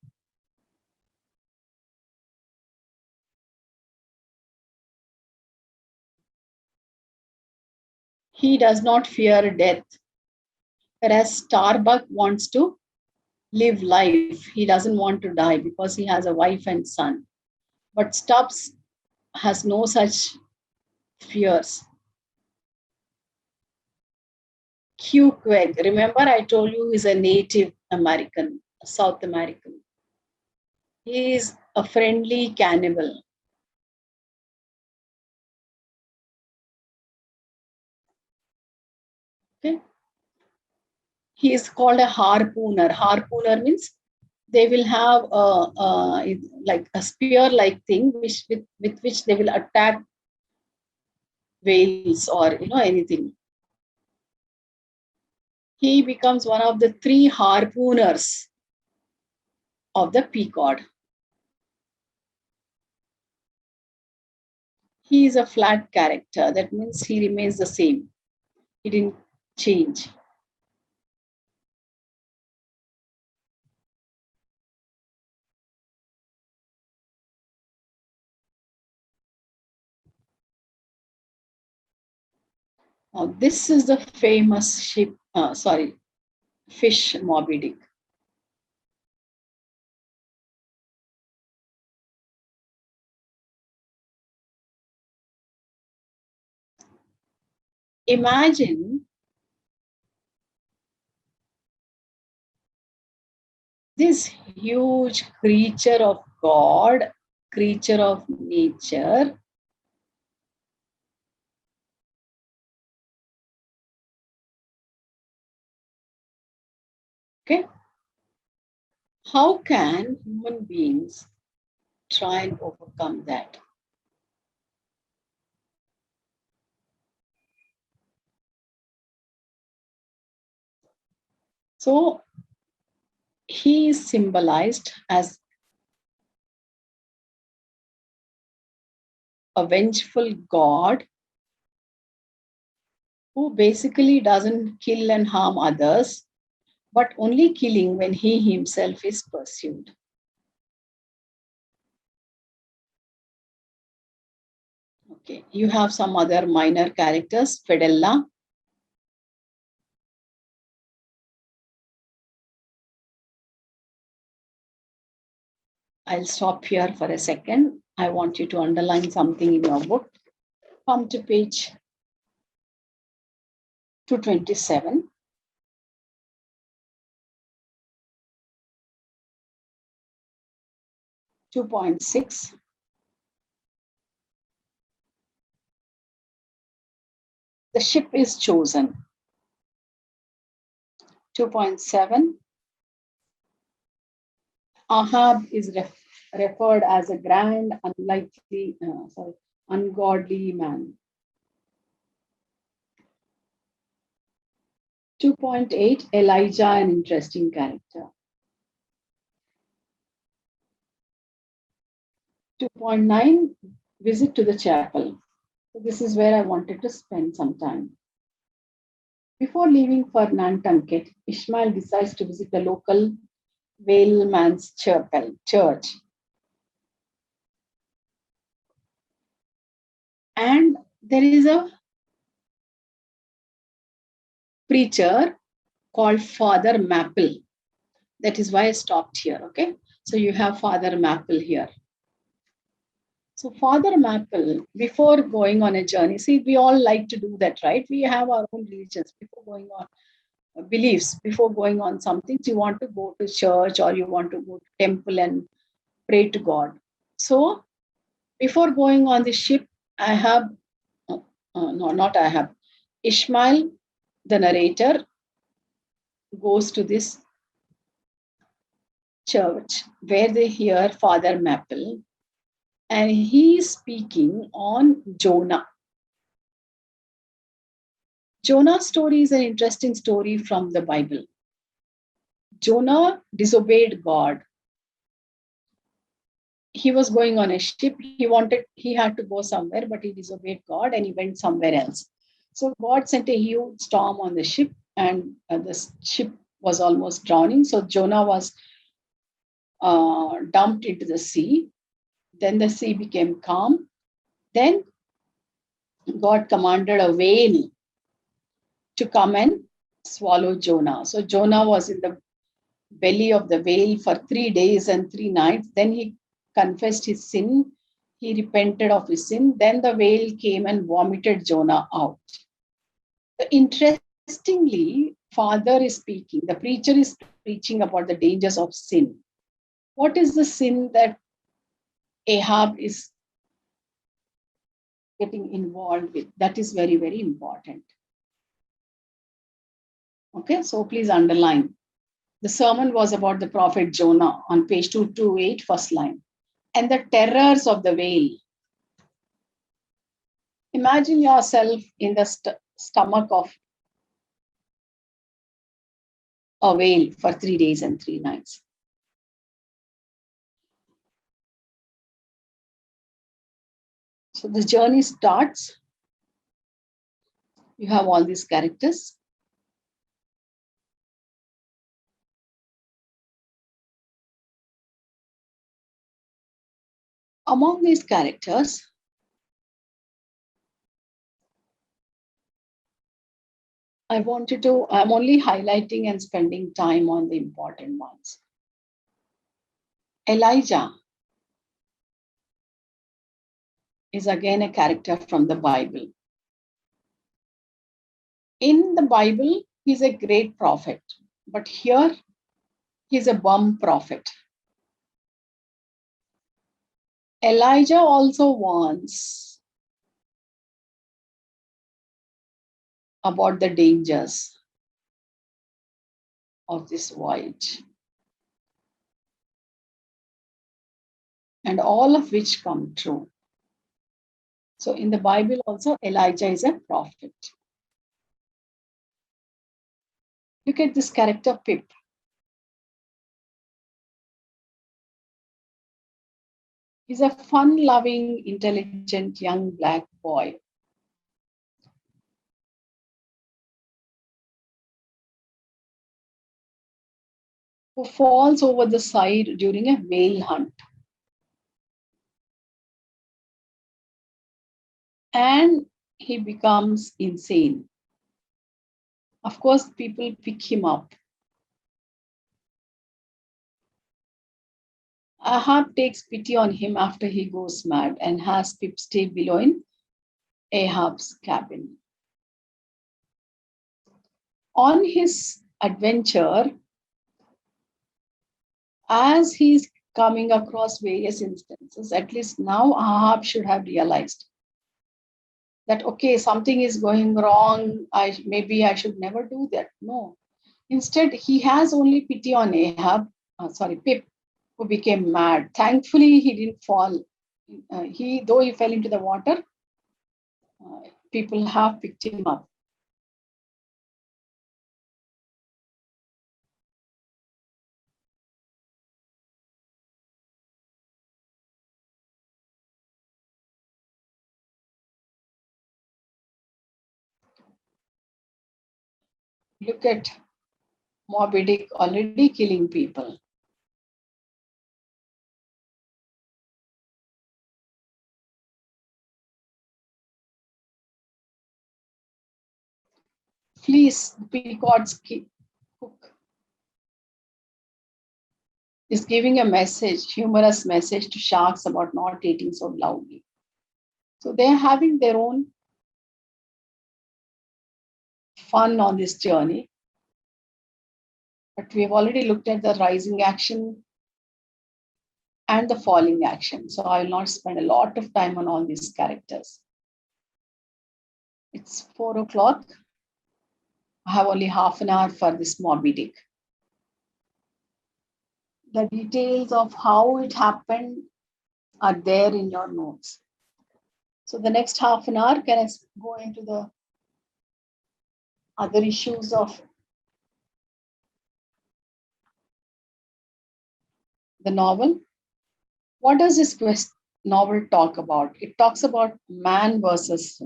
D: He does not fear death, whereas Starbuck wants to live life. He doesn't want to die because he has a wife and son. But Stubbs has no such fears. Q Queg, remember I told you he's a Native American, a South American. He is a friendly cannibal. Okay. He is called a harpooner. Harpooner means they will have like a spear-like thing with which they will attack whales or anything. he becomes one of the 3 harpooners of the pequod. He is a flat character. That means he remains the same. He didn't change. Now, this is the famous fish Moby Dick. Imagine this huge creature of God, creature of nature, okay? How can human beings try and overcome that? So he is symbolized as a vengeful God who basically doesn't kill and harm others, but only killing when he himself is pursued. Okay, you have some other minor characters, Fedella. I'll stop here for a second. I want you to underline something in your book. Come to page 227. .6. The ship is chosen. 2.7. Ahab is referred as a grand, ungodly man. 2.8. Elijah, an interesting character. 2.9. Visit to the chapel. So this is where I wanted to spend some time. Before leaving for Nantucket, Ishmael decides to visit the local whaleman's church. And there is a preacher called Father Maple. That is why I stopped here, okay? So you have Father Maple here. So Father Maple, before going on a journey, see, we all like to do that, right? We have our own religions before going on, beliefs, before going on something. So you want to go to church or you want to go to temple and pray to God. So before going on the ship, Ishmael, the narrator, goes to this church where they hear Father Maple, and he is speaking on Jonah. Jonah's story is an interesting story from the Bible. Jonah disobeyed God. He was going on a ship. He had to go somewhere, but he disobeyed God and he went somewhere else. So God sent a huge storm on the ship, and the ship was almost drowning. So Jonah was dumped into the sea. Then the sea became calm. Then God commanded a whale to come and swallow Jonah. So Jonah was in the belly of the whale for 3 days and 3 nights. Then he confessed his sin. He repented of his sin. Then the whale came and vomited Jonah out. Interestingly, Father is speaking. The preacher is preaching about the dangers of sin. What is the sin that Ahab is getting involved with? That is very, very important. Okay, so please underline. The sermon was about the prophet Jonah on page 228, first line. And the terrors of the whale. Imagine yourself in the stomach of a whale for 3 days and 3 nights. So the journey starts. You have all these characters. Among these characters, I'm only highlighting and spending time on the important ones. Elijah is again a character from the Bible. In the Bible, he's a great prophet, but here he's a bum prophet. Elijah also warns about the dangers of this voyage, and all of which come true. So in the Bible also, Elijah is a prophet. Look at this character, Pip. He's a fun-loving, intelligent young black boy. Who falls over the side during a whale hunt. And he becomes insane. Of course, people pick him up. Ahab takes pity on him after he goes mad and has Pip stay below in Ahab's cabin. On his adventure, as he's coming across various instances, at least now Ahab should have realized that, okay, something is going wrong. Maybe I should never do that. No. Instead, he has only pity on Pip, who became mad. Thankfully, he didn't fall. Though he fell into the water, people have picked him up. Look at Moby Dick already killing people. Fleece, the Pequod's cook, is giving a humorous message to sharks about not eating so loudly. So they're having their own fun on this journey. But we've already looked at the rising action and the falling action. So I will not spend a lot of time on all these characters. It's 4 o'clock. I have only half an hour for this Moby Dick. The details of how it happened are there in your notes. So the next half an hour, can I go into the other issues of the novel? What does this novel talk about? It talks about man versus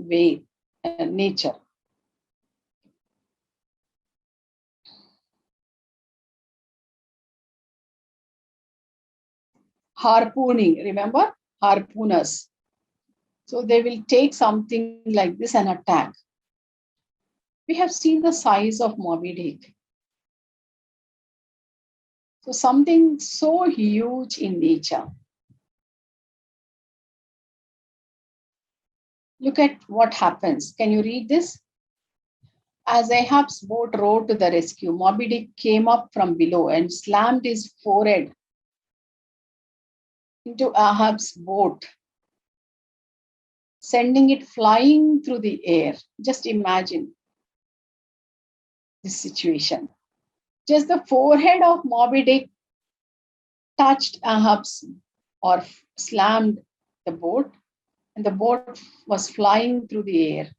D: nature. Harpooning, remember? Harpooners. So they will take something like this and attack. We have seen the size of Moby Dick. So something so huge in nature. Look at what happens. Can you read this? As Ahab's boat rowed to the rescue, Moby Dick came up from below and slammed his forehead into Ahab's boat, sending it flying through the air. Just imagine this situation. Just the forehead of Moby Dick touched Ahab's or slammed the boat, and the boat was flying through the air.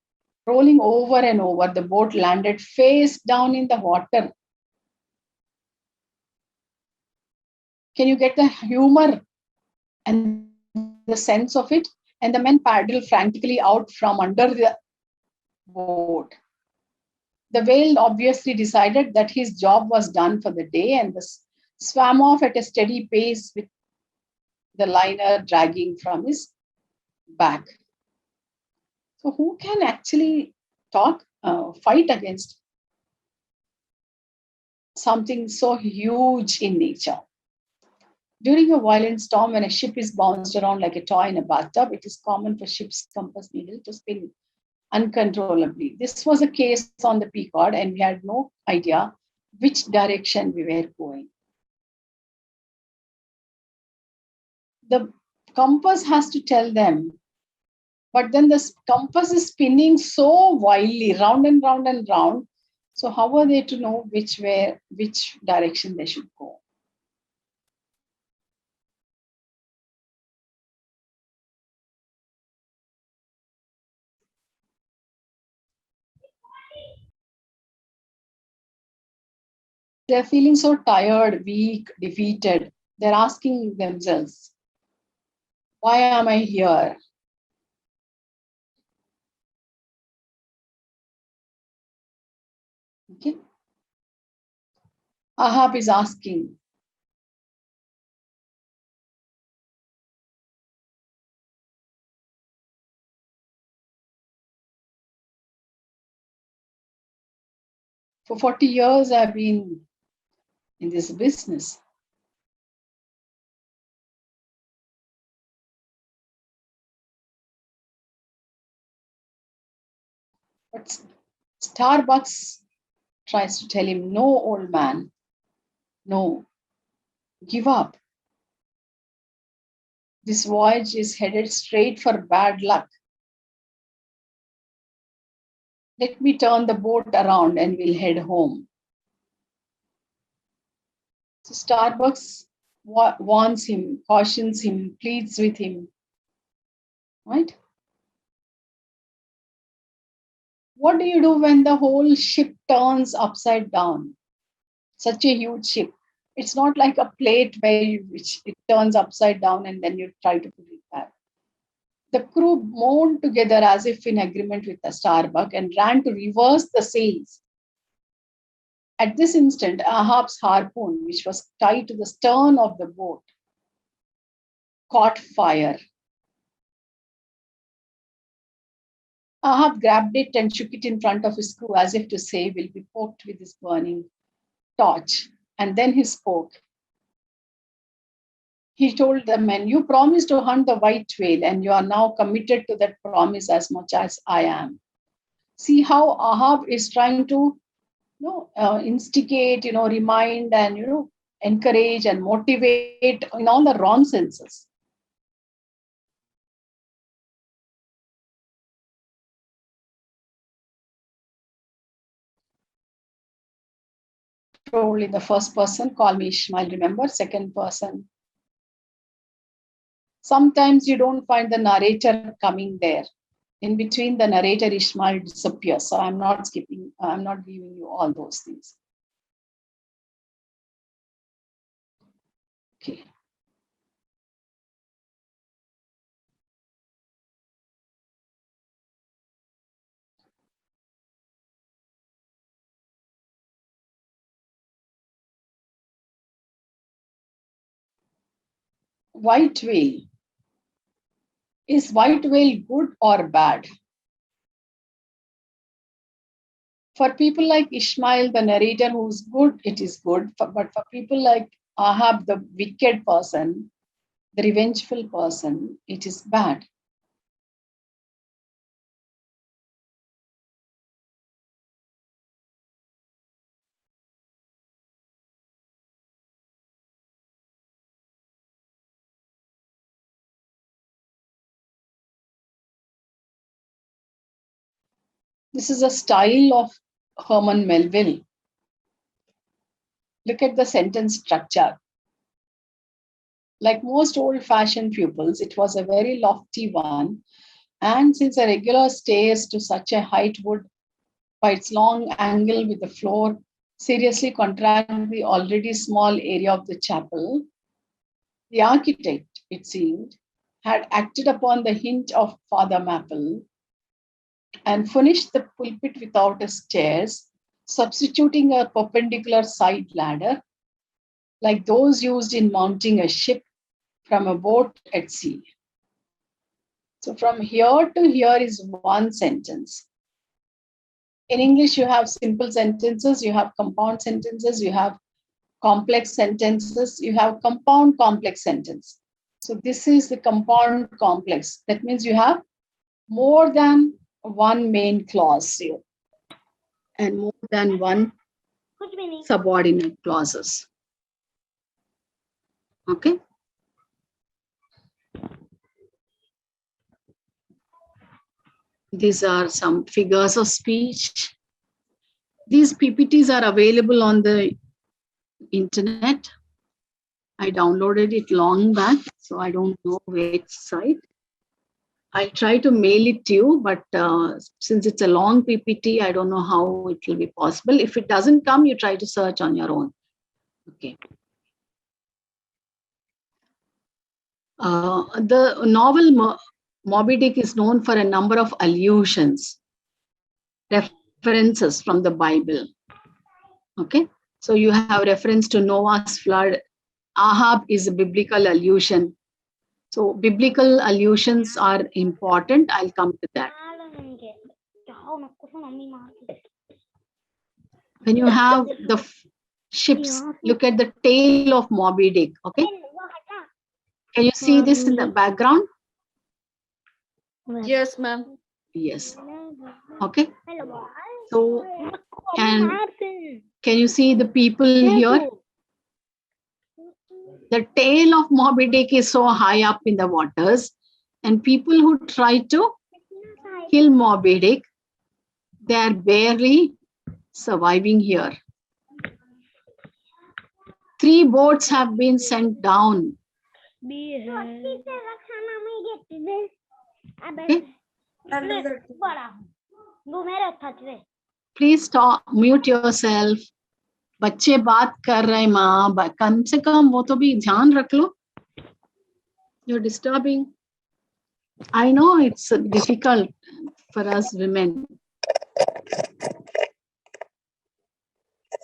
D: Rolling over and over, the boat landed face down in the water Can you get the humor and the sense of it? And the men paddle frantically out from under the boat. The whale obviously decided that his job was done for the day and swam off at a steady pace with the liner dragging from his back. So who can actually fight against something so huge in nature? During a violent storm, when a ship is bounced around like a toy in a bathtub, it is common for ship's compass needle to spin uncontrollably. This was a case on the Pequod, and we had no idea which direction we were going. The compass has to tell them, but then the compass is spinning so wildly, round and round and round. So how are they to know which direction they should go? They're feeling so tired, weak, defeated. They're asking themselves, why am I here? Okay. Ahab is asking, for 40 years I've been in this business. But Starbucks tries to tell him, no, old man, no, give up. This voyage is headed straight for bad luck. Let me turn the boat around and we'll head home. So Starbucks warns him, cautions him, pleads with him, right? What do you do when the whole ship turns upside down? Such a huge ship. It's not like a plate which it turns upside down and then you try to put it back. The crew moaned together as if in agreement with the Starbuck and ran to reverse the sails. At this instant, Ahab's harpoon, which was tied to the stern of the boat, caught fire. Ahab grabbed it and shook it in front of his crew as if to say, we'll be poked with this burning torch. And then he spoke. He told the men, you promised to hunt the white whale and you are now committed to that promise as much as I am. See how Ahab is trying to instigate, remind and, encourage and motivate in all the wrong senses. Told in the first person, call me Ishmael, remember? Second person. Sometimes you don't find the narrator coming there. In between, the narrator Ishmael disappears. So I'm not giving you all those things. Okay. White whale. Is white whale good or bad? For people like Ishmael, the narrator who's good, it is good. But for people like Ahab, the wicked person, the revengeful person, it is bad. This is a style of Herman Melville. Look at the sentence structure. Like most old-fashioned pupils, it was a very lofty one. And since a regular stairs to such a height would, by its long angle with the floor, seriously contract the already small area of the chapel, The architect, it seemed, had acted upon the hint of Father Maple and furnished the pulpit without stairs, substituting a perpendicular side ladder like those used in mounting a ship from a boat at sea. So from here to here is one sentence. In English, you have simple sentences, you have compound sentences, you have complex sentences, you have compound complex sentence. So this is the compound complex. That means you have more than one main clause here and more than one subordinate clauses. Okay. These are some figures of speech. These PPTs are available on the internet. I downloaded it long back, so I don't know which site. I'll try to mail it to you, but since it's a long PPT, I don't know how it will be possible. If it doesn't come, you try to search on your own. Okay. The novel Moby Dick is known for a number of allusions, references from the Bible. Okay, so you have reference to Noah's flood. Ahab is a biblical allusion. So biblical allusions are important. I'll come to that. When you have the ships, look at the tail of Moby Dick. Okay, can you see this in the background?
B: Yes, ma'am.
D: Yes. Okay. So, and can you see the people here? The tail of Moby Dick is so high up in the waters, and people who try to kill Moby Dick, they are barely surviving here. 3 boats have been sent down. Okay. Please stop, mute yourself. बच्चे बात कर रहे माँ, कम से कम वो तो भी ध्यान रख लो. You're disturbing. I know it's difficult for us women.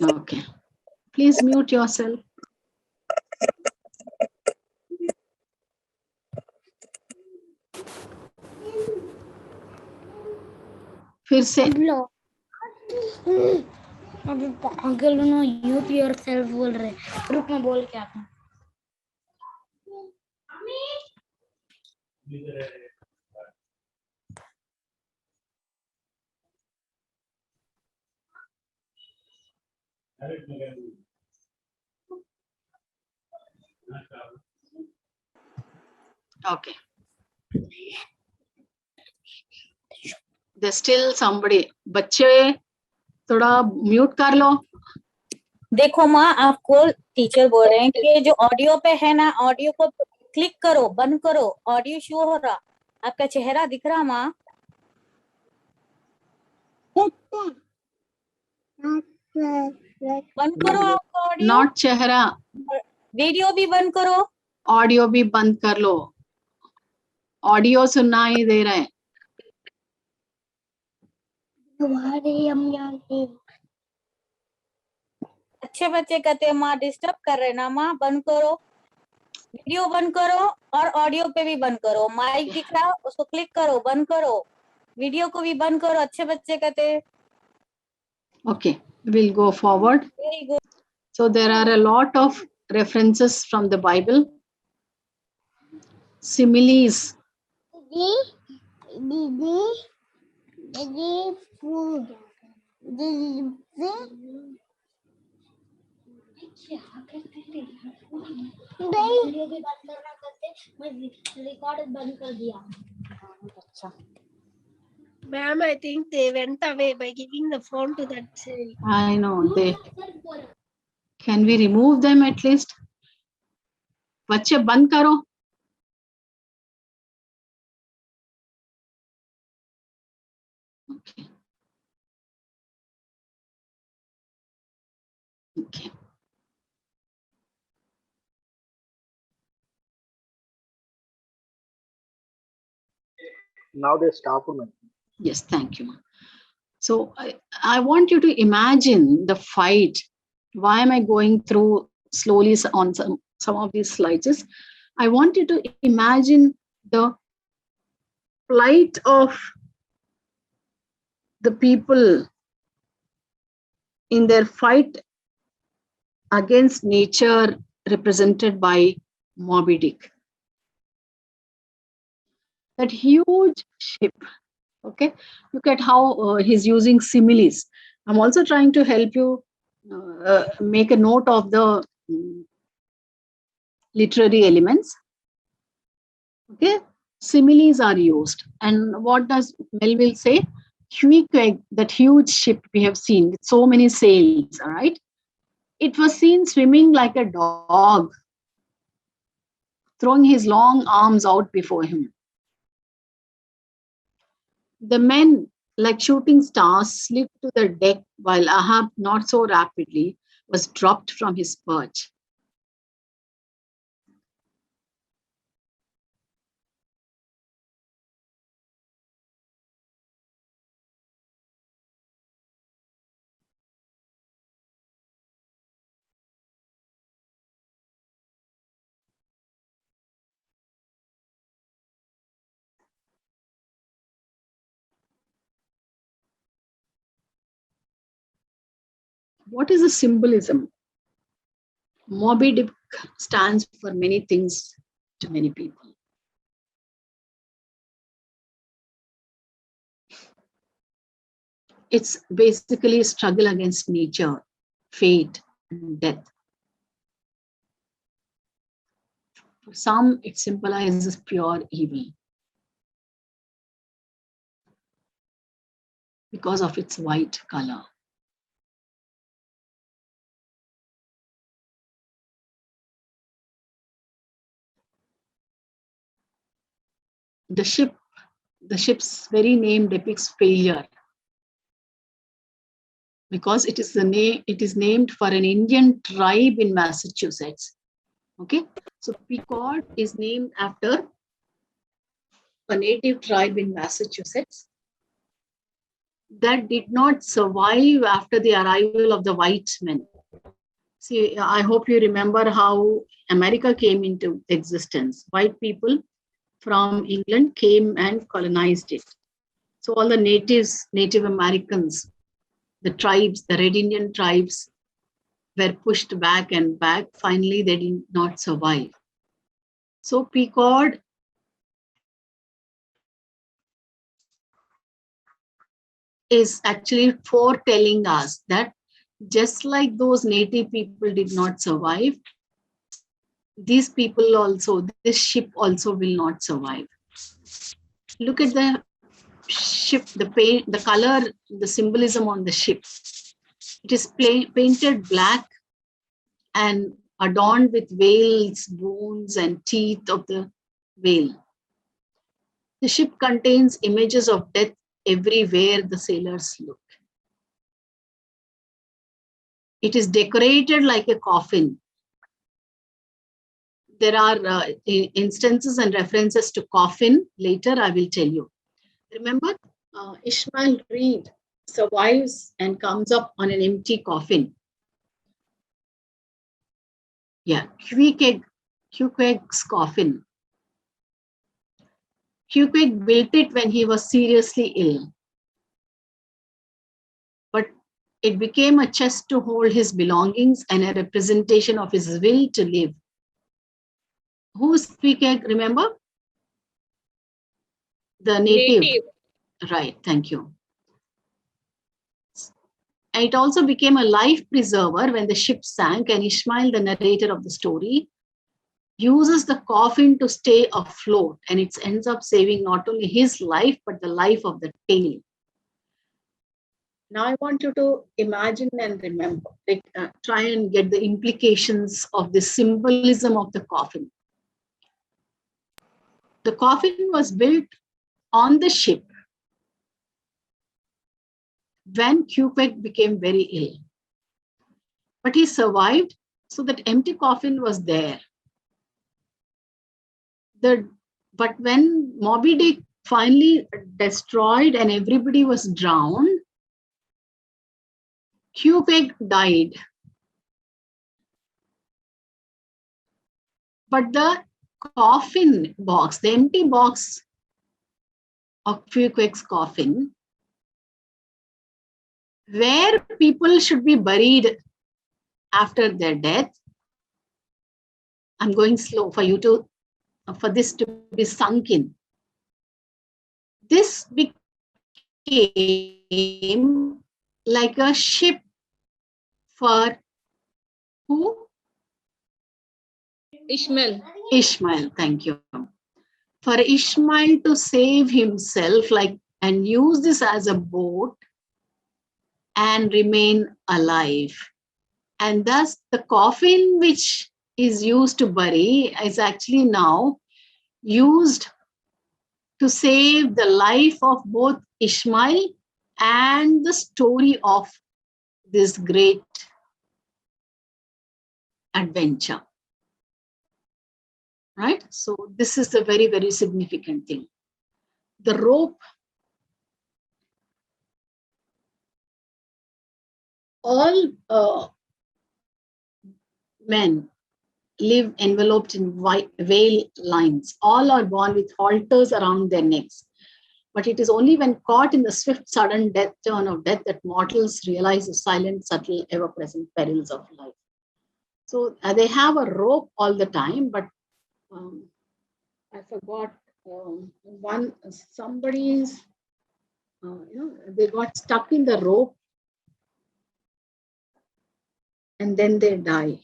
D: Okay. Please mute yourself. फिर से
A: अभी पागल ना यूथ योरसेल्फ बोल रहे. रुक मैं बोल के आता हूँ.
D: Okay. There's still somebody. बच्चे थोड़ा म्यूट कर लो.
G: देखो माँ, आपको टीचर बोल रहे हैं कि जो ऑडियो पे है ना, ऑडियो को क्लिक करो, बंद करो. ऑडियो शो हो रहा, आपका चेहरा दिख रहा माँ. बंद करो आपका ऑडियो.
D: नॉट चेहरा.
G: वीडियो भी बंद करो.
D: ऑडियो भी बंद कर लो. ऑडियो सुनाई दे रहा है.
G: अच्छे बच्चे कहते हैं माँ डिस्टर्ब कर रहे ना माँ, बंद करो. वीडियो बंद करो और ऑडियो पे भी बंद करो. माइक दिख रहा, उसको क्लिक करो, बंद करो. वीडियो को भी बंद करो. अच्छे बच्चे कहते हैं.
D: Okay, we'll go forward.
G: Very good.
D: So there are a lot of references from the Bible. Similes.
C: Ma'am, I think they went away by giving the phone to that child.
D: I know they. Can we remove them at least? बच्चे बंद करो. Okay. Okay.
E: Now they stopped mentioning.
D: Yes, thank you. So I want you to imagine the fight. Why am I going through slowly on some of these slides? I want you to imagine the plight of the people in their fight against nature, represented by Moby Dick. That huge ship. Okay, look at how he's using similes. I'm also trying to help you make a note of the literary elements. Okay, similes are used. And what does Melville say? That huge ship we have seen with so many sails, all right? It was seen swimming like a dog, throwing his long arms out before him. The men, like shooting stars, slid to the deck while Ahab, not so rapidly, was dropped from his perch. What is the symbolism? Moby Dick stands for many things to many people. It's basically a struggle against nature, fate, and death. For some, it symbolizes pure evil because of its white color. The ship's very name depicts failure because it is named for an Indian tribe in Massachusetts. Okay, so Pequod is named after a native tribe in Massachusetts that did not survive after the arrival of the white men. See, I hope you remember how America came into existence. White people from England came and colonized it. So all the Native Americans, the tribes, the Red Indian tribes were pushed back and back. Finally, they did not survive. So Pequod is actually foretelling us that just like those native people did not survive, these people also, this ship also will not survive. Look at the ship, the paint, the color, the symbolism on the ship. It is painted black and adorned with whales, bones, and teeth of the whale. The ship contains images of death everywhere the sailors look. It is decorated like a coffin. There are instances and references to coffin. Later, I will tell you. Remember, Ishmael Reed survives and comes up on an empty coffin. Yeah, Queequeg's coffin. Queequeg built it when he was seriously ill. But it became a chest to hold his belongings and a representation of his will to live. Who's Queequeg, remember? The native. Right, thank you. And it also became a life preserver when the ship sank, and Ishmael, the narrator of the story, uses the coffin to stay afloat, and it ends up saving not only his life, but the life of the tale. Now I want you to imagine and remember, try and get the implications of the symbolism of the coffin. The coffin was built on the ship when Queequeg became very ill. But he survived, so that empty coffin was there. But when Moby Dick finally destroyed and everybody was drowned, Queequeg died. But the coffin box, the empty box of Queequeg's coffin, where people should be buried after their death, I'm going slow for you to, for this to be sunk in. This became like a ship for who?
B: Ishmael.
D: Ishmael, thank you. For Ishmael to save himself, like, and use this as a boat and remain alive. And thus the coffin which is used to bury is actually now used to save the life of both Ishmael and the story of this great adventure. Right? So this is a very, very significant thing. The rope, all men live enveloped in white veil lines. All are born with halters around their necks. But it is only when caught in the swift, sudden turn of death that mortals realize the silent, subtle, ever-present perils of life. So they have a rope all the time, but I forgot somebody's, they got stuck in the rope and then they die.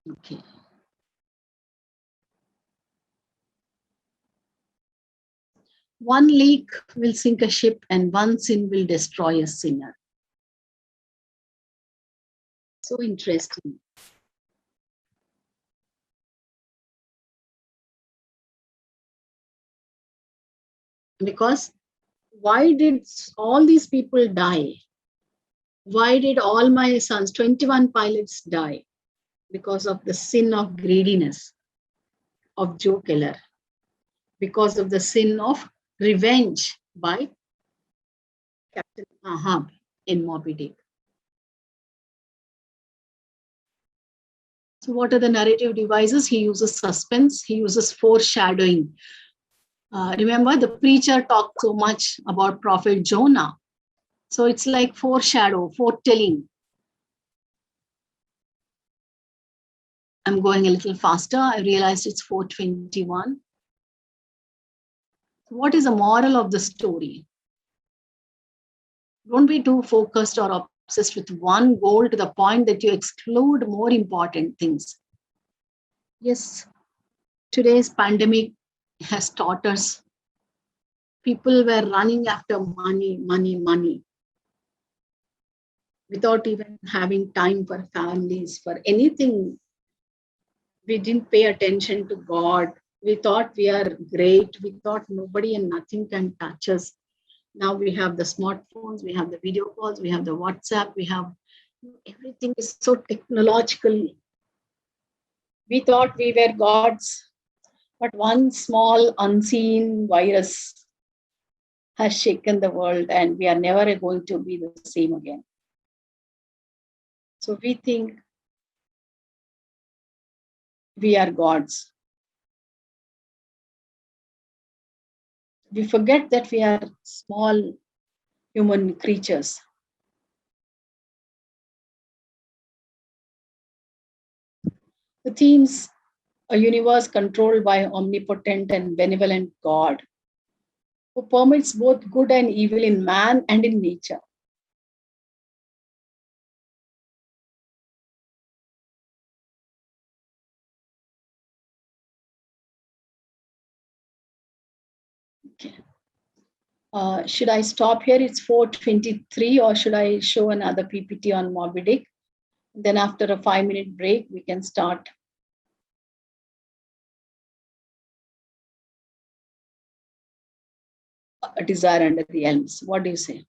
D: Okay. One leak will sink a ship and one sin will destroy a sinner. So interesting. Because why did all these people die? Why did all my sons, 21 pilots, die? Because of the sin of greediness of Joe Keller. Because of the sin of revenge by Captain Ahab in Moby Dick. So what are the narrative devices? He uses suspense, he uses foreshadowing. Remember, the preacher talked so much about Prophet Jonah. So it's like foreshadow, foretelling. I'm going a little faster. I realized it's 4:21. What is the moral of the story? Don't be too focused or obsessed with one goal to the point that you exclude more important things. Yes, today's pandemic has taught us people were running after money, money, money, without even having time for families, for anything. We didn't pay attention to God. We thought we are great. We thought nobody and nothing can touch us. Now we have the smartphones, we have the video calls, we have the WhatsApp, we have everything is so technological. We thought we were gods, but one small unseen virus has shaken the world and we are never going to be the same again. So we think we are gods. We forget that we are small human creatures. The themes, a universe controlled by omnipotent and benevolent God, who permits both good and evil in man and in nature. Okay. Should I stop here? It's 4:23, or should I show another PPT on Moby Dick? Then after a 5-minute break, we can start. A Desire Under the Elms. What do you say?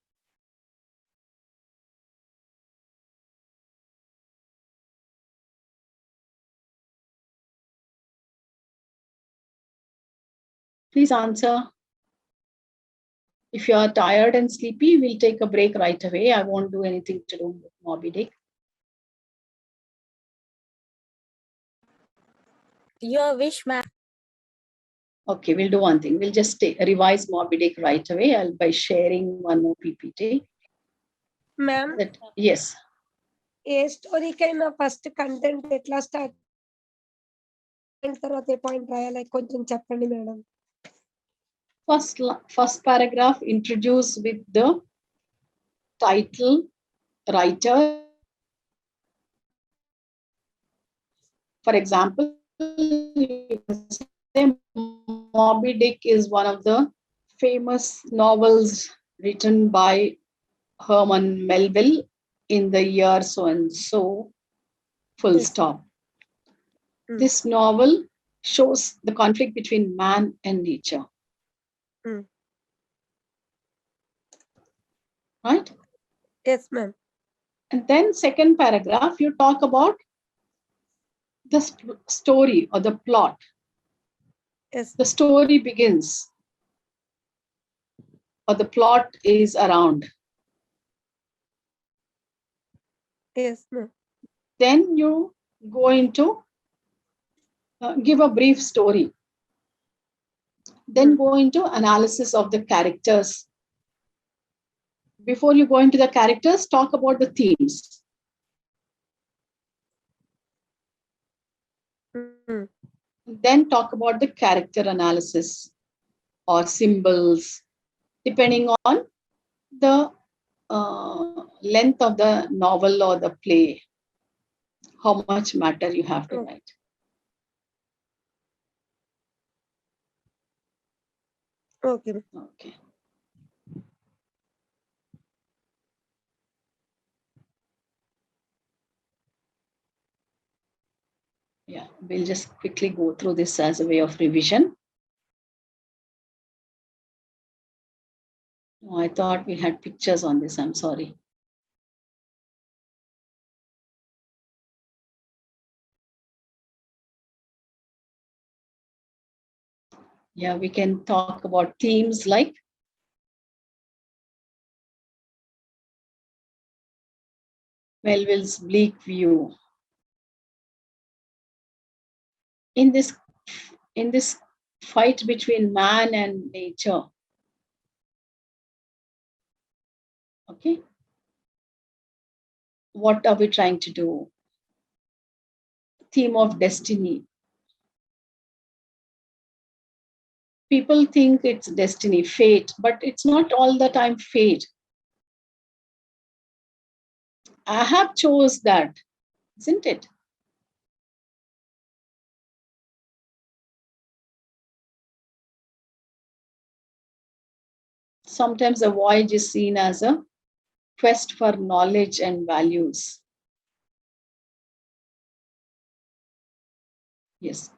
D: Please answer. If you are tired and sleepy, we'll take a break right away. I won't do anything to do with Moby Dick.
G: Your wish, ma'am.
D: Okay, we'll do one thing. We'll just revise Moby Dick right away by sharing one more PPT.
C: Ma'am,
D: Yes.
C: A స్టోరీకైనా first content ఎట్లా start తర్వాత ఏ point రాయాలి కొంచెం చెప్పండి madam.
D: First paragraph introduce with the title, writer. For example, Moby Dick is one of the famous novels written by Herman Melville in the year so and so, full stop. This novel shows the conflict between man and nature. Right?
C: Yes, ma'am.
D: And then second paragraph, you talk about the story or the plot.
C: Yes.
D: The story begins or the plot is around.
C: Yes, ma'am.
D: Then you go into give a brief story. Then go into analysis of the characters. Before you go into the characters, talk about the themes. Then talk about the character analysis or symbols, depending on the length of the novel or the play, how much matter you have to write.
C: Okay.
D: Okay. Yeah, we'll just quickly go through this as a way of revision. Oh, I thought we had pictures on this. I'm sorry. Yeah, we can talk about themes like Melville's bleak view. In this fight between man and nature. Okay. What are we trying to do? Theme of destiny. People think it's destiny, fate, but it's not all the time fate. I have chose that, isn't it? Sometimes the voyage is seen as a quest for knowledge and values. Yes.